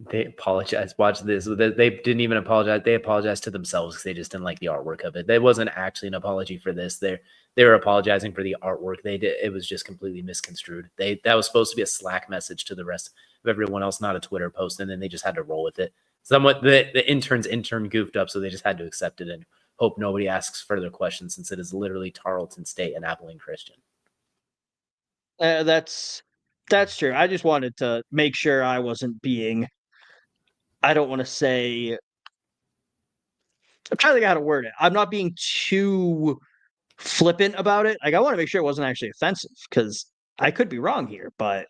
They apologized. Watch this. They didn't even apologize. They apologized to themselves because they just didn't like the artwork of it. There wasn't actually an apology for this. They were apologizing for the artwork. It was just completely misconstrued. That was supposed to be a Slack message to the rest of everyone else, not a Twitter post, and then they just had to roll with it. Somewhat the intern goofed up, so they just had to accept it and hope nobody asks further questions since it is literally Tarleton State and Abilene Christian. That's true. I just wanted to make sure I wasn't being. I don't want to say. I'm trying to think how to word it. I'm not being too flippant about it. I want to make sure it wasn't actually offensive because I could be wrong here, but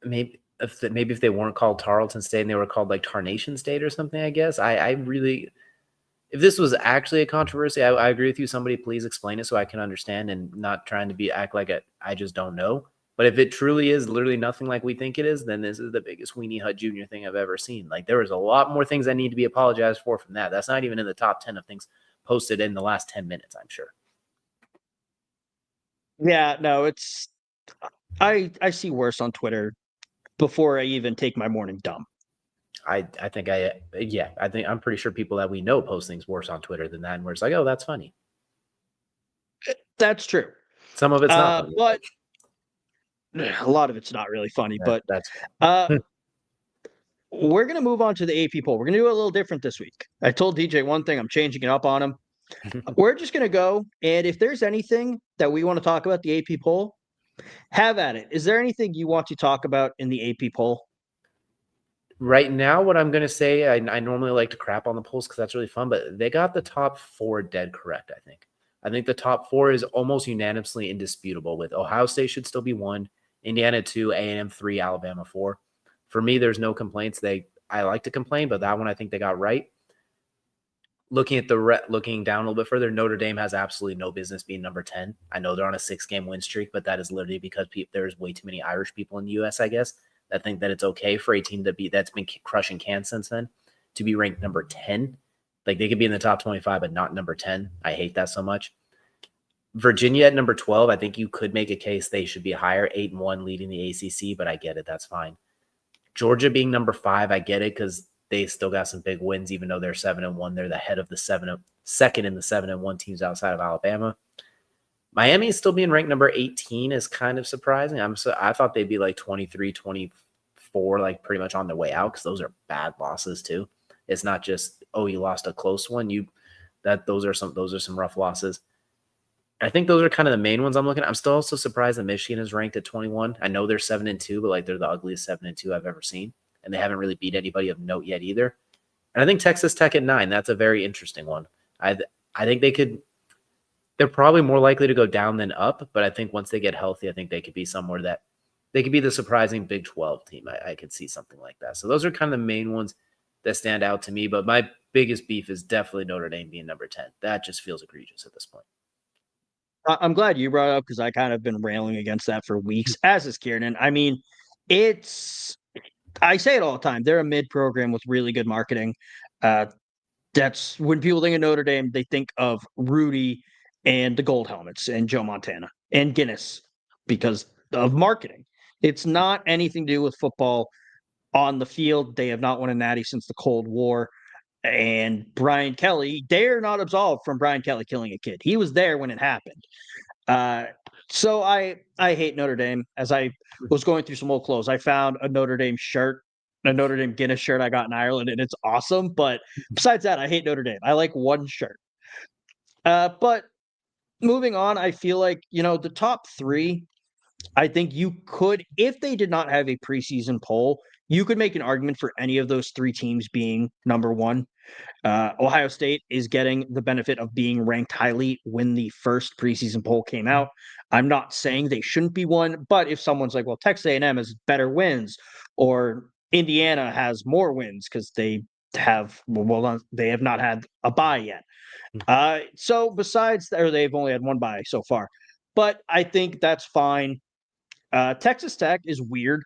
maybe if they weren't called Tarleton State and they were called Tarnation State or something, I guess. I really, if this was actually a controversy, I agree with you. Somebody please explain it so I can understand and not trying to act like I just don't know. But if it truly is literally nothing like we think it is, then this is the biggest Weenie Hut Jr. thing I've ever seen. There was a lot more things that need to be apologized for from that. That's not even in the top 10 of things posted in the last 10 minutes, I'm sure. Yeah, no, it's I see worse on Twitter before I even take my morning dump. I'm pretty sure people that we know post things worse on Twitter than that, and we're just oh, that's funny. That's true. Some of it's not funny. But a lot of it's not really funny, but that's we're going to move on to the AP poll. We're going to do it a little different this week. I told DJ one thing. I'm changing it up on him. We're just going to go, and if there's anything that we want to talk about the AP poll, have at it. Is there anything you want to talk about in the AP poll? Right now, what I'm going to say, I normally like to crap on the polls because that's really fun, but they got the top 4 dead correct, I think. I think the top 4 is almost unanimously indisputable with Ohio State should still be 1, Indiana 2, A&M 3, Alabama 4. For me, there's no complaints. I like to complain, but that one I think they got right. Looking at looking down a little bit further, Notre Dame has absolutely no business being number 10. I know they're on a 6-game win streak, but that is literally because there's way too many Irish people in the U.S., I guess, that think that it's okay for a team that's been crushing cans since then to be ranked number 10. Like, they could be in the top 25, but not number 10. I hate that so much. Virginia at number 12, I think you could make a case they should be higher, 8-1 leading the ACC, but I get it. That's fine. Georgia being number 5, I get it because they still got some big wins, even though they're 7-1. They're the head of the second in the 7-1 teams outside of Alabama. Miami is still being ranked number 18 is kind of surprising. I thought they'd be like 23, 24, like pretty much on their way out because those are bad losses too. It's not just, oh, you lost a close one. Those are some rough losses. I think those are kind of the main ones I'm looking at. I'm still also surprised that Michigan is ranked at 21. I know they're 7-2, but like they're the ugliest 7-2 I've ever seen. And they haven't really beat anybody of note yet either. And I think Texas Tech at 9, that's a very interesting one. I think they're probably more likely to go down than up, but I think once they get healthy, I think they could be somewhere that they could be the surprising Big 12 team. I could see something like that. So those are kind of the main ones that stand out to me, but my biggest beef is definitely Notre Dame being number 10. That just feels egregious at this point. I'm glad you brought it up because I kind of been railing against that for weeks, as is Kieran. I mean, I say it all the time. They're a mid program with really good marketing. That's when people think of Notre Dame, they think of Rudy and the gold helmets and Joe Montana and Guinness because of marketing. It's not anything to do with football on the field. They have not won a natty since the Cold War. And Brian Kelly, they're not absolved from Brian Kelly killing a kid. He was there when it happened. So I hate Notre Dame. As I was going through some old clothes, I found a Notre Dame shirt, a Notre Dame Guinness shirt I got in Ireland, and it's awesome. But besides that, I hate Notre Dame. I like one shirt. But moving on, I feel like, the top 3, I think you could, if they did not have a preseason poll, you could make an argument for any of those 3 teams being number 1. Ohio State is getting the benefit of being ranked highly when the first preseason poll came out. I'm not saying they shouldn't be one, but if someone's like, well, Texas A&M has better wins, or Indiana has more wins because they have not had a bye yet. So besides, or they've only had one bye so far, but I think that's fine. Texas Tech is weird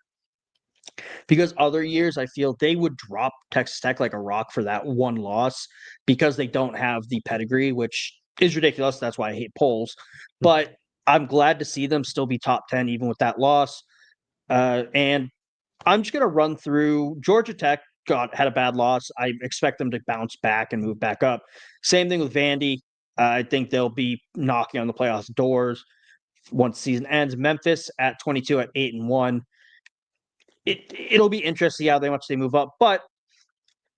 because other years I feel they would drop Texas Tech like a rock for that one loss because they don't have the pedigree, which is ridiculous. That's why I hate polls. But I'm glad to see them still be top 10 even with that loss. And I'm just going to run through Georgia Tech. Had a bad loss. I expect them to bounce back and move back up. Same thing with Vandy. I think they'll be knocking on the playoffs doors once the season ends. Memphis at 22 at 8-1. It'll be interesting to see how much they move up. But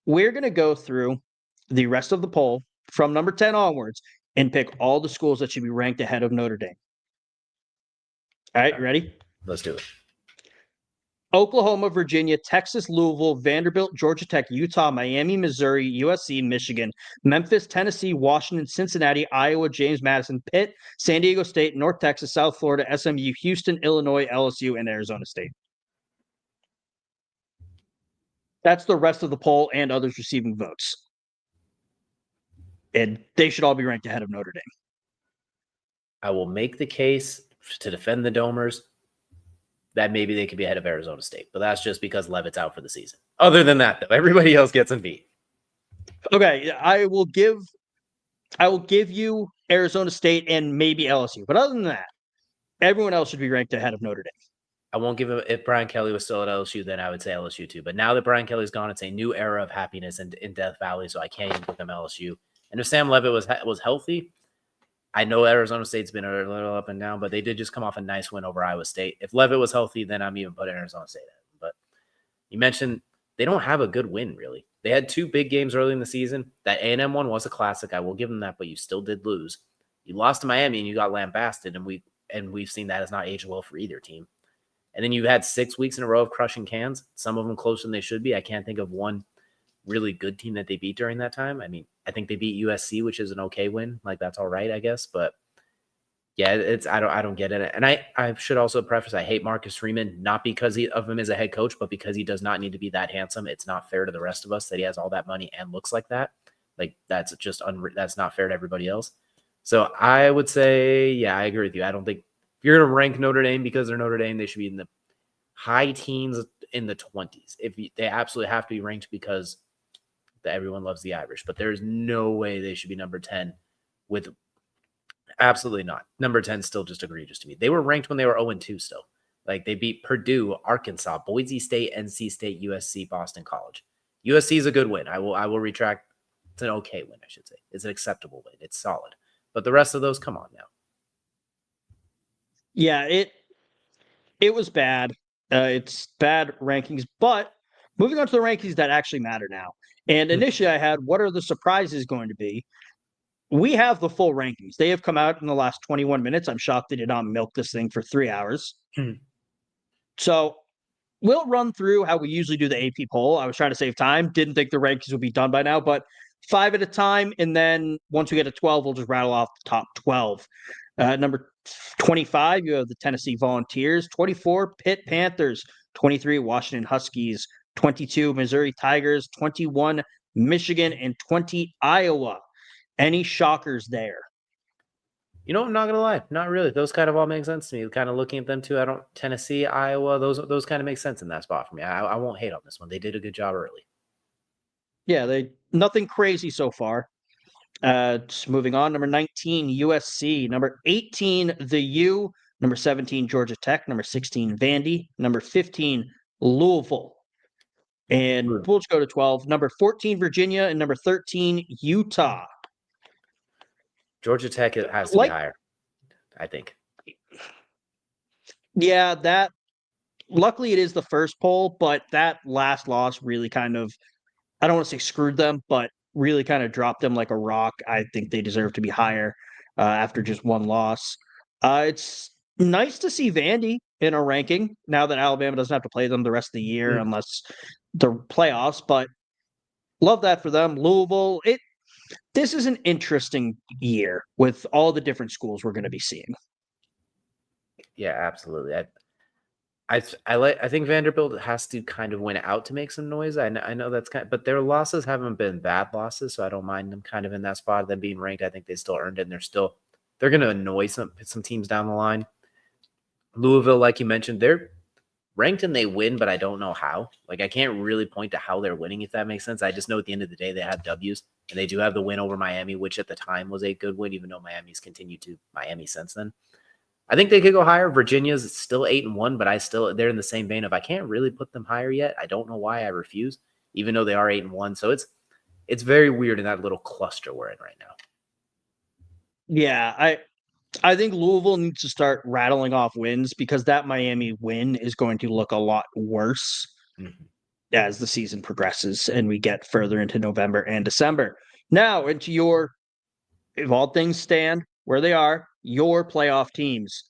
we're going to go through the rest of the poll from number 10 onwards and pick all the schools that should be ranked ahead of Notre Dame. All right, you ready? Let's do it. Oklahoma, Virginia, Texas, Louisville, Vanderbilt, Georgia Tech, Utah, Miami, Missouri, USC, Michigan, Memphis, Tennessee, Washington, Cincinnati, Iowa, James Madison, Pitt, San Diego State, North Texas, South Florida, SMU, Houston, Illinois, LSU, and Arizona State. That's the rest of the poll and others receiving votes. And they should all be ranked ahead of Notre Dame. I will make the case to defend the Domers that maybe they could be ahead of Arizona State, but that's just because Levitt's out for the season. Other than that, though, everybody else gets them beat. Okay, I will give you Arizona State and maybe LSU, but other than that, everyone else should be ranked ahead of Notre Dame. I won't give him, if Brian Kelly was still at LSU, then I would say LSU too. But now that Brian Kelly's gone, it's a new era of happiness in Death Valley, so I can't even give them LSU. And if Sam Levitt was healthy, I know Arizona State's been a little up and down, but they did just come off a nice win over Iowa State. If Levitt was healthy, then I'm even putting Arizona State in. But you mentioned they don't have a good win, really. They had 2 big games early in the season. That A&M one was a classic. I will give them that, but you still did lose. You lost to Miami and you got lambasted, and we've seen that has not aged well for either team. And then you had 6 weeks in a row of crushing cans, some of them closer than they should be. I can't think of one really good team that they beat during that time. I mean, I think they beat USC, which is an okay win. Like, that's all right, I guess. But Yeah, I don't get it. And I should also preface, I hate Marcus Freeman, not because of him as a head coach, but because he does not need to be that handsome. It's not fair to the rest of us that he has all that money and looks like that. Like that's just that's not fair to everybody else. So I would say, yeah, I agree with you. I don't think if you're going to rank Notre Dame because they're Notre Dame, they should be in the high teens, in the 20s. They absolutely have to be ranked because everyone loves the Irish, but there's no way they should be number 10 with absolutely not. Number 10 still just egregious to me. They were ranked when they were 0-2 still. Like they beat Purdue, Arkansas, Boise State, NC State, USC, Boston College. USC is a good win. I will retract. It's an okay win, I should say. It's an acceptable win. It's solid. But the rest of those, come on now. Yeah, it was bad. It's bad rankings, but moving on to the rankings that actually matter now. And initially I had, what are the surprises going to be? We have the full rankings. They have come out in the last 21 minutes. I'm shocked they did not milk this thing for 3 hours. So we'll run through how we usually do the AP poll. I was trying to save time. Didn't think the rankings would be done by now, but 5 at a time. And then once we get to 12, we'll just rattle off the top 12. Number 25, you have the Tennessee Volunteers. 24, Pitt Panthers. 23, Washington Huskies. 22, Missouri Tigers. 21, Michigan. And 20, Iowa. Any shockers there? You know, I'm not gonna lie, not really. Those kind of all make sense to me. Kind of looking at them too. Tennessee, Iowa, those kind of make sense in that spot for me. I won't hate on this one. They did a good job early. Yeah, nothing crazy so far. Just moving on, number 19, USC. Number 18, the U. Number 17, Georgia Tech. Number 16, Vandy. Number 15, Louisville. And we'll just go to 12. Number 14, Virginia. And number 13, Utah. Georgia Tech has to be higher, I think. Yeah, luckily it is the first poll, but that last loss really kind of, I don't want to say screwed them, but really kind of dropped them like a rock. I think they deserve to be higher after just one loss. It's nice to see Vandy in a ranking now that Alabama doesn't have to play them the rest of the year unless the playoffs, but love that for them. Louisville, this is an interesting year with all the different schools we're going to be seeing. Yeah, absolutely. I think Vanderbilt has to kind of win out to make some noise. I know that's but their losses haven't been bad losses, so I don't mind them kind of in that spot. Them being ranked, I think they still earned it, and they're going to annoy some teams down the line. Louisville, like you mentioned, they're ranked and they win, but I don't know how. Like I can't really point to how they're winning, if that makes sense. I just know at the end of the day they have W's, and they do have the win over Miami, which at the time was a good win, even though Miami's continued to Miami since then. I think they could go higher. Virginia's still 8-1, but they're in the same vein of I can't really put them higher yet. I don't know why I refuse, even though they are 8-1. So it's very weird in that little cluster we're in right now. Yeah, I think Louisville needs to start rattling off wins because that Miami win is going to look a lot worse as the season progresses and we get further into November and December. Now into if all things stand where they are, your playoff teams.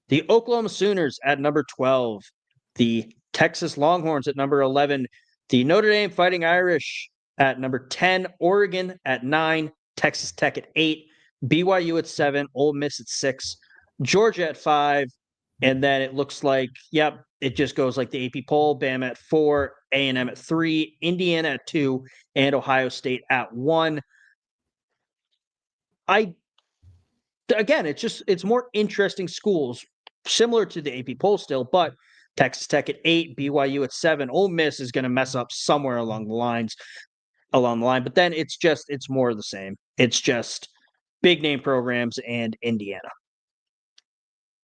The Oklahoma Sooners at number 12, the Texas Longhorns at number 11, the Notre Dame Fighting Irish at number 10, Oregon at 9, Texas Tech at 8, BYU at 7, Ole Miss at 6, Georgia at 5, and then it looks like, it just goes like the AP poll, Bama at 4, A&M at 3, Indiana at 2, and Ohio State at 1. Again, it's more interesting schools, similar to the AP poll still, but Texas Tech at 8, BYU at 7, Ole Miss is going to mess up somewhere along the line, but then it's more of the same. It's just big name programs and Indiana.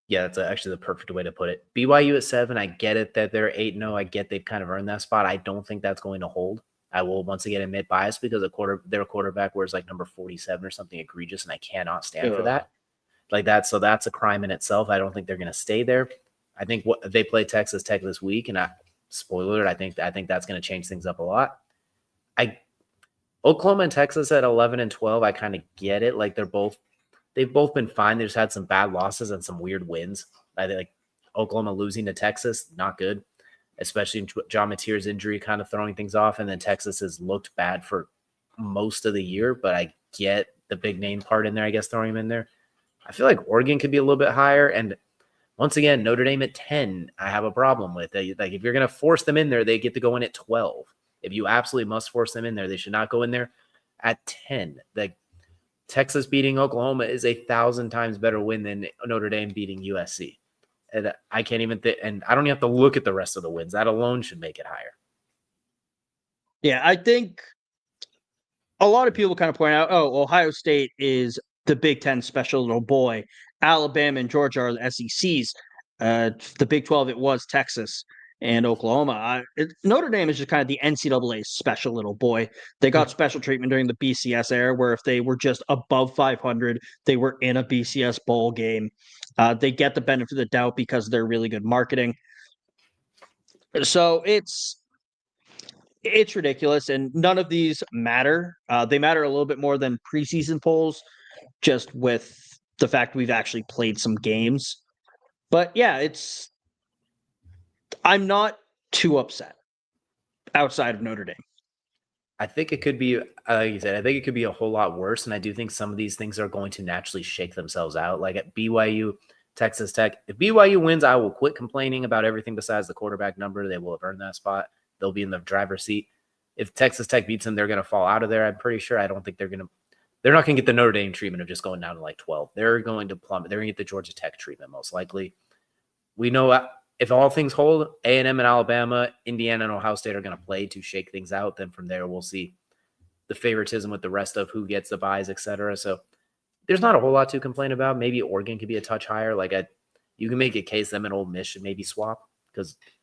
Yeah, that's actually the perfect way to put it. BYU at 7, I get it that they're 8-0. I get they've kind of earned that spot. I don't think that's going to hold. I will once again admit bias because their quarterback wears like number 47 or something egregious, and I cannot stand for that. Like that, so that's a crime in itself. I don't think they're going to stay there. I think they play Texas Tech this week, and spoiler alert, I think that's going to change things up a lot. Oklahoma and Texas at 11 and 12, I kind of get it. Like they've both been fine. They just had some bad losses and some weird wins. I think like Oklahoma losing to Texas, not good, especially John Mateer's injury kind of throwing things off. And then Texas has looked bad for most of the year, but I get the big name part in there, I guess, throwing him in there. I feel like Oregon could be a little bit higher. And once again, Notre Dame at 10, I have a problem with. Like, if you're going to force them in there, they get to go in at 12. If you absolutely must force them in there, they should not go in there at 10. Like, Texas beating Oklahoma is 1,000 times better win than Notre Dame beating USC. And I can't even and I don't even have to look at the rest of the wins. That alone should make it higher. Yeah, I think a lot of people kind of point out, oh, Ohio State is the Big Ten special little boy. Alabama and Georgia are the SECs. The Big 12, it was Texas and Oklahoma. Notre Dame is just kind of the NCAA special little boy. They got special treatment during the BCS era, where if they were just above 500, they were in a BCS bowl game. They get the benefit of the doubt because of their really good marketing. So it's ridiculous, and none of these matter. They matter a little bit more than preseason polls, just with the fact we've actually played some games. But yeah, I'm not too upset outside of Notre Dame. I think it could be, like you said, I think it could be a whole lot worse. And I do think some of these things are going to naturally shake themselves out. Like at BYU, Texas Tech, if BYU wins, I will quit complaining about everything besides the quarterback number. They will have earned that spot. They'll be in the driver's seat. If Texas Tech beats them, they're going to fall out of there. I'm pretty sure. I don't think they're not going to get the Notre Dame treatment of just going down to like 12. They're going to plummet. They're going to get the Georgia Tech treatment most likely. We know if all things hold, A&M and Alabama, Indiana and Ohio State are going to play to shake things out. Then from there, we'll see the favoritism with the rest of who gets the buys, et cetera. So there's not a whole lot to complain about. Maybe Oregon could be a touch higher. You can make a case them and Ole Miss should maybe swap.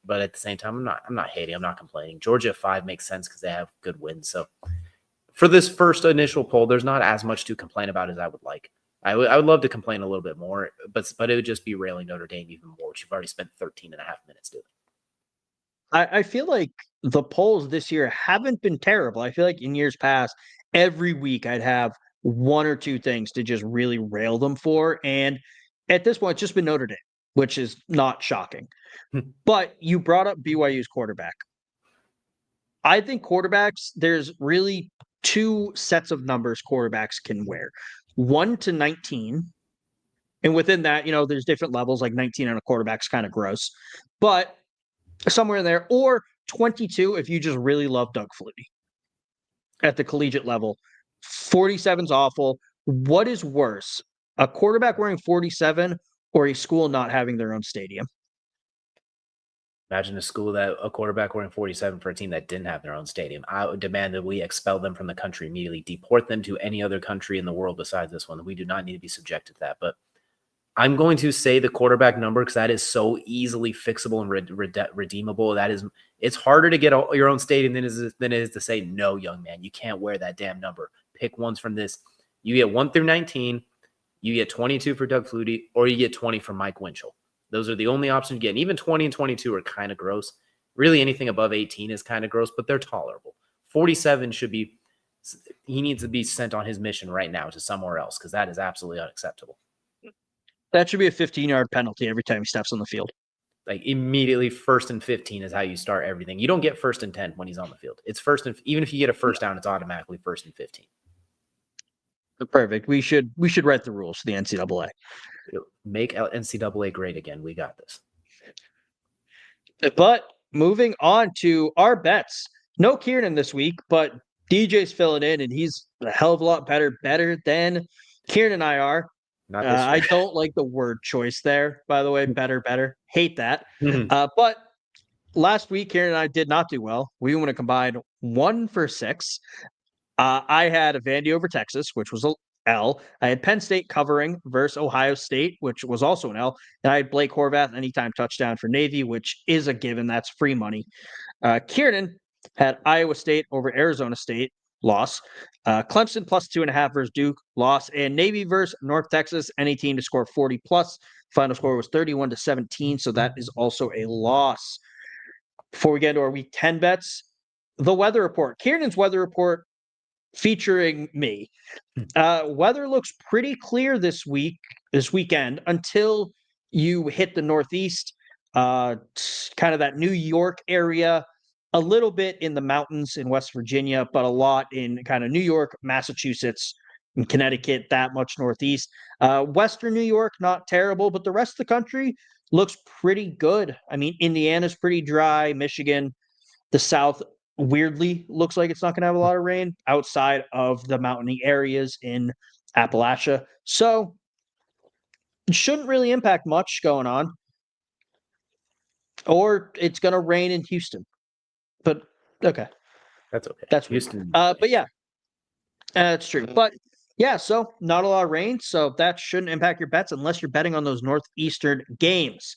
But at the same time, I'm not hating. I'm not complaining. Georgia at 5 makes sense because they have good wins. So for this first initial poll, there's not as much to complain about as I would like. I would love to complain a little bit more, but it would just be railing Notre Dame even more, which you've already spent 13 and a half minutes doing. I feel like the polls this year haven't been terrible. I feel like in years past, every week I'd have one or two things to just really rail them for. And at this point, it's just been Notre Dame, which is not shocking. But you brought up BYU's quarterback. I think quarterbacks, there's really two sets of numbers quarterbacks can wear. 1 to 19. And within that, there's different levels, like 19 on a quarterback's kind of gross. But somewhere in there, or 22 if you just really love Doug Flutie at the collegiate level. 47's awful. What is worse, a quarterback wearing 47 or a school not having their own stadium? Imagine a quarterback wearing 47 for a team that didn't have their own stadium. I would demand that we expel them from the country immediately, deport them to any other country in the world besides this one. We do not need to be subjected to that. But I'm going to say the quarterback number because that is so easily fixable and redeemable. It's harder to get your own stadium than it is to say, no, young man, you can't wear that damn number. Pick ones from this. You get 1 through 19, you get 22 for Doug Flutie, or you get 20 for Mike Winchell. Those are the only options you get. And even 20 and 22 are kind of gross. Really, anything above 18 is kind of gross, but they're tolerable. 47 he needs to be sent on his mission right now to somewhere else because that is absolutely unacceptable. That should be a 15-yard penalty every time he steps on the field. Like immediately 1st and 15 is how you start everything. You don't get 1st and 10 when he's on the field. It's even if you get a first down, it's automatically 1st and 15. Perfect. We should write the rules for the NCAA. Make NCAA great again. We got this. But moving on to our bets. No Kieran this week, but DJ's filling in, and he's a hell of a lot better than Kieran and I are. I don't like the word choice there, by the way. Better. Hate that. But last week, Kieran and I did not do well. We went to combine 1 for 6. I had a Vandy over Texas, which was an L. I had Penn State covering versus Ohio State, which was also an L. And I had Blake Horvath anytime touchdown for Navy, which is a given. That's free money. Kieran had Iowa State over Arizona State, loss. Clemson plus 2.5 versus Duke, loss. And Navy versus North Texas, any team to score 40 plus. Final score was 31-17, so that is also a loss. Before we get into our week 10 bets, the weather report. Kieran's weather report featuring me. Weather looks pretty clear this weekend, until you hit the Northeast, kind of that New York area, a little bit in the mountains in West Virginia, but a lot in kind of New York, Massachusetts, in Connecticut, that much northeast. Western New York, not terrible, but the rest of the country looks pretty good. I mean, Indiana's pretty dry. Michigan, the South, weirdly looks like it's not going to have a lot of rain outside of the mountainy areas in Appalachia. So it shouldn't really impact much going on. Or it's going to rain in Houston. But okay. That's okay. That's Houston. but yeah, that's true. But yeah, so not a lot of rain. So that shouldn't impact your bets unless you're betting on those Northeastern games.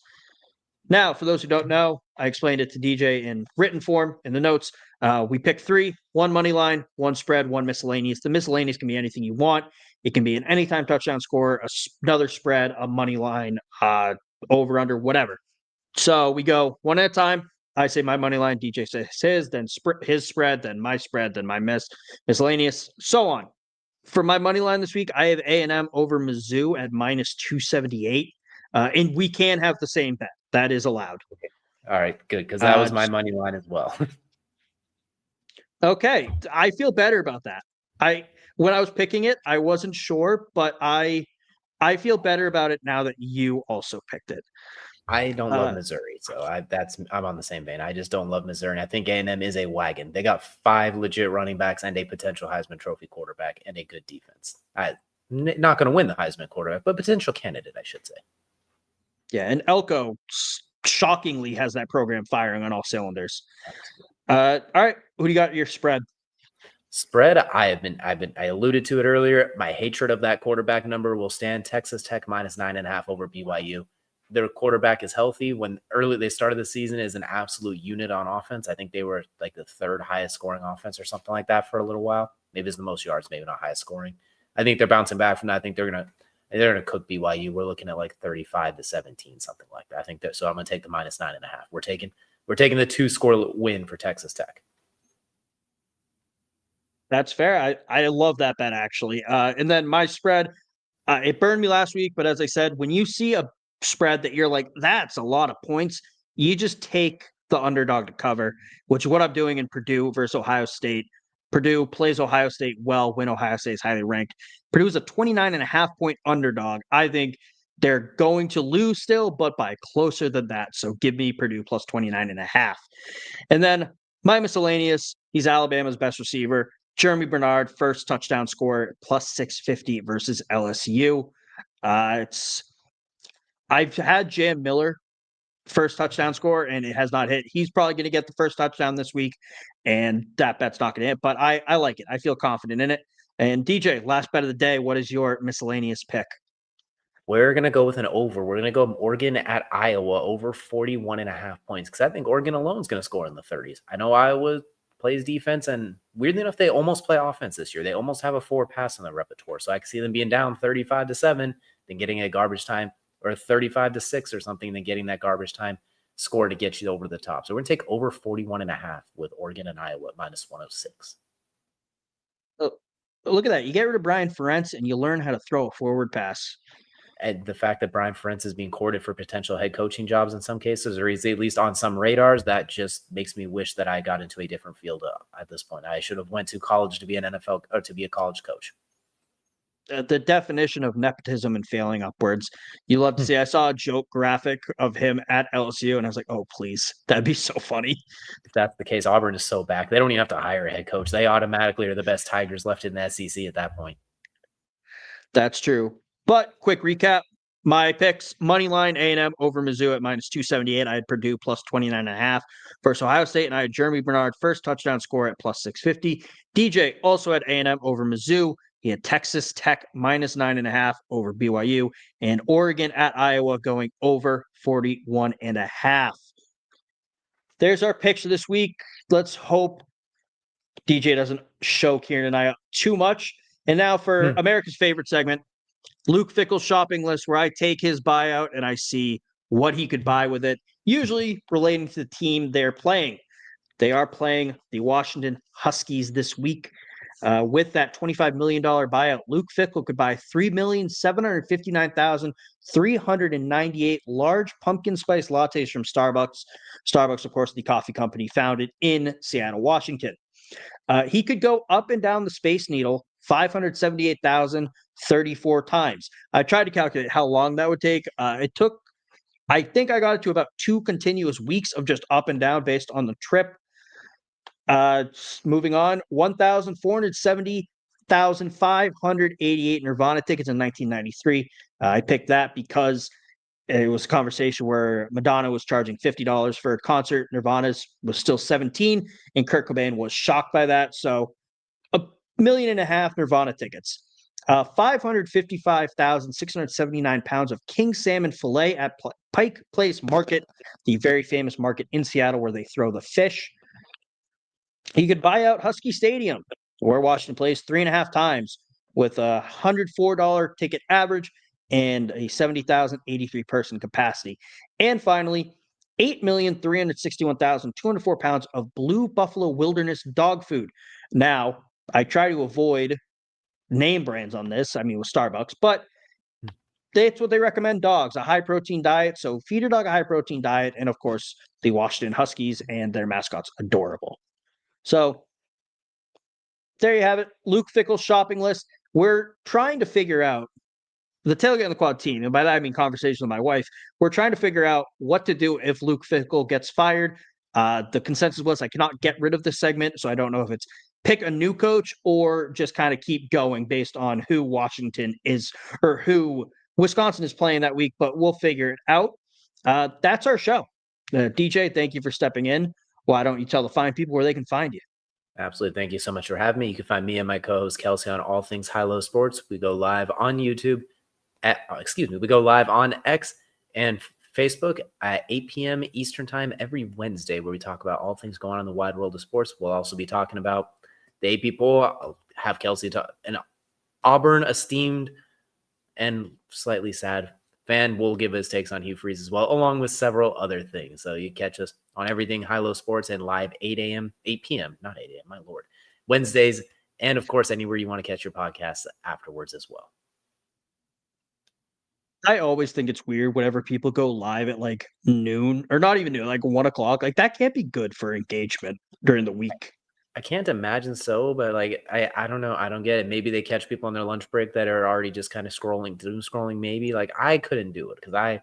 Now, for those who don't know, I explained it to DJ in written form in the notes. We picked 3, 1 money line, 1 spread, 1 miscellaneous. The miscellaneous can be anything you want. It can be an anytime touchdown score, another spread, a money line, over, under, whatever. So we go one at a time. I say my money line, DJ says his, then his spread, then my spread, then my miscellaneous, so on. For my money line this week, I have A&M over Mizzou at -278. And we can have the same bet. That is allowed. All right, good, because that was my money line as well. Okay, I feel better about that. When I was picking it, I wasn't sure, but I feel better about it now that you also picked it. I don't love Missouri, so I'm on the same vein. I just don't love Missouri, and I think A&M is a wagon. They got 5 legit running backs and a potential Heisman Trophy quarterback and a good defense. Not going to win the Heisman quarterback, but potential candidate, I should say. Yeah, and Elko shockingly has that program firing on all cylinders. All right, who do you got your spread? Spread, I alluded to it earlier. My hatred of that quarterback number will stand. Texas Tech -9.5 over BYU. Their quarterback is healthy. When early they started the season is an absolute unit on offense. I think they were like the 3rd highest scoring offense or something like that for a little while. Maybe it's the most yards, maybe not highest scoring. I think they're bouncing back from that. I think they're gonna cook BYU. We're looking at like 35-17, something like that. I think that. So I'm gonna take the -9.5. We're taking the 2-score win for Texas Tech. That's fair. I love that bet actually. And then my spread, it burned me last week, but as I said, when you see a spread that you're like, that's a lot of points, you just take the underdog to cover, which is what I'm doing in Purdue versus Ohio State. Purdue plays Ohio State well when Ohio State is highly ranked. Purdue is a 29.5 point underdog. I think they're going to lose still, but by closer than that. So give me Purdue plus 29.5. And then my miscellaneous, he's Alabama's best receiver. Jeremy Bernard, first touchdown score, plus 650 versus LSU. I've had Jam Miller first touchdown score, and it has not hit. He's probably going to get the first touchdown this week, and that bet's not going to hit. But I like it. I feel confident in it. And DJ, last bet of the day, what is your miscellaneous pick? We're going to go with an over. We're going to go Oregon at Iowa over 41.5 points because I think Oregon alone is going to score in the 30s. I know Iowa plays defense, and weirdly enough, they almost play offense this year. They almost have a 4 pass in their repertoire. So I can see them being down 35-7, then getting a garbage time, or 35-6 or something, then getting that garbage time score to get you over the top. So we're going to take over 41.5 with Oregon and Iowa at -106. Oh, look at that. You get rid of Brian Ferentz and you learn how to throw a forward pass. And the fact that Brian Ferentz is being courted for potential head coaching jobs in some cases, or he's at least on some radars, that just makes me wish that I got into a different field at this point. I should have went to college to be an NFL or to be a college coach. The definition of nepotism and failing upwards. You love to see. I saw a joke graphic of him at LSU, and I was like, "Oh, please, that'd be so funny." If that's the case, Auburn is so back. They don't even have to hire a head coach. They automatically are the best Tigers left in the SEC at that point. That's true. But quick recap: my picks: money line A&M over Mizzou at -278. I had Purdue plus 29.5 versus Ohio State, and I had Jeremy Bernard first touchdown score at plus 650. DJ also had A&M over Mizzou. He had Texas Tech -9.5 over BYU, and Oregon at Iowa going over 41.5. There's our picks for this week. Let's hope DJ doesn't show Kieran and I up too much. And now for America's favorite segment, Luke Fickell's shopping list, where I take his buyout and I see what he could buy with it, usually relating to the team they're playing. They are playing the Washington Huskies this week. With that $25 million buyout, Luke Fickell could buy 3,759,398 large pumpkin spice lattes from Starbucks. Starbucks, of course, the coffee company founded in Seattle, Washington. He could go up and down the Space Needle 578,034 times. I tried to calculate how long that would take. It took, I think I got it to about 2 continuous weeks of just up and down based on the trip. Moving on, 1,470,588 Nirvana tickets in 1993. I picked that because it was a conversation where Madonna was charging $50 for a concert. Nirvana's was still 17, and Kurt Cobain was shocked by that. So $1.5 million Nirvana tickets. 555,679 pounds of king salmon fillet at Pike Place Market, the very famous market in Seattle where they throw the fish. You could buy out Husky Stadium, where Washington plays 3.5 times with a $104 ticket average and a 70,083 person capacity. And finally, 8,361,204 pounds of Blue Buffalo Wilderness dog food. Now, I try to avoid name brands on this. I mean, with Starbucks, but that's what they recommend dogs, a high protein diet. So feed your dog a high protein diet. And of course, the Washington Huskies and their mascot's adorable. So there you have it. Luke Fickell's shopping list. We're trying to figure out the tailgate on the quad team. And by that, I mean conversation with my wife. We're trying to figure out what to do if Luke Fickell gets fired. The consensus was I cannot get rid of this segment. So I don't know if it's pick a new coach or just kind of keep going based on who Washington is or who Wisconsin is playing that week, but we'll figure it out. That's our show. DJ, thank you for stepping in. Why don't you tell the fine people where they can find you? Absolutely. Thank you so much for having me. You can find me and my co-host Kelsey on all things high-low sports. We go live on YouTube we go live on X and Facebook at 8 p.m. Eastern time every Wednesday, where we talk about all things going on in the wide world of sports. We'll also be talking about the AP poll. I'll have Kelsey talk, an Auburn esteemed and slightly sad fan will give his takes on Hugh Freeze as well, along with several other things. So you catch us on everything high-low sports and live 8 p.m., not 8 a.m., my Lord, Wednesdays, and of course, anywhere you want to catch your podcasts afterwards as well. I always think it's weird whenever people go live at like noon, or not even noon, like 1 o'clock. Like that can't be good for engagement during the week. I can't imagine so, but like I don't know. I don't get it. Maybe they catch people on their lunch break that are already just kind of doom scrolling. Maybe like I couldn't do it because I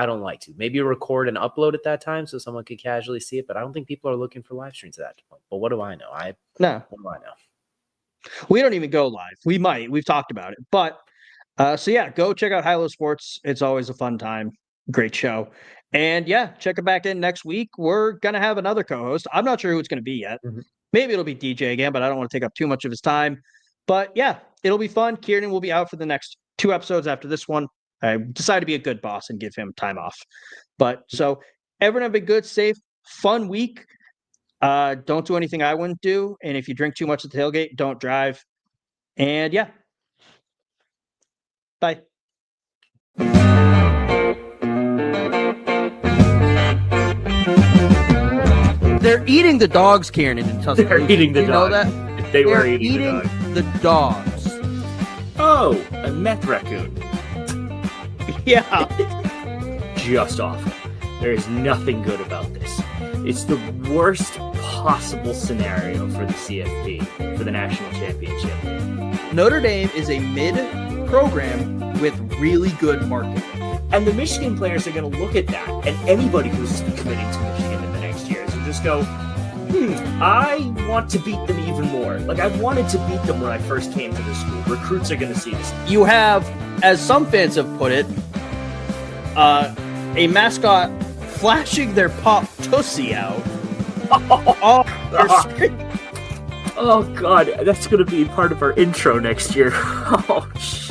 don't like to. Maybe record and upload at that time so someone could casually see it. But I don't think people are looking for live streams at that point. But what do I know? No, what do I know? We don't even go live. We might. We've talked about it. But so yeah, go check out High-Low Sports. It's always a fun time. Great show. And yeah, check it back in next week. We're gonna have another co-host. I'm not sure who it's gonna be yet. Mm-hmm. Maybe it'll be DJ again, but I don't want to take up too much of his time. But yeah, it'll be fun. Kieran will be out for the next 2 episodes after this one. I decided to be a good boss and give him time off. But so everyone have a good, safe, fun week. Don't do anything I wouldn't do. And if you drink too much at the tailgate, don't drive. And yeah. Bye. They're eating the dogs, Kieran, in Tuscaloosa. They're eating the dogs. You know that? They were They're eating the dogs. Oh, a meth raccoon. Yeah. Just awful. There is nothing good about this. It's the worst possible scenario for the CFP, for the national championship. Notre Dame is a mid-program with really good marketing. And the Michigan players are going to look at that, and anybody who's committing to Michigan in the next years will just go, I want to beat them even more. Like, I wanted to beat them when I first came to the school. Recruits are going to see this. You have, as some fans have put it, a mascot flashing their pop tussie out. Oh, God, that's going to be part of our intro next year. Oh, shit.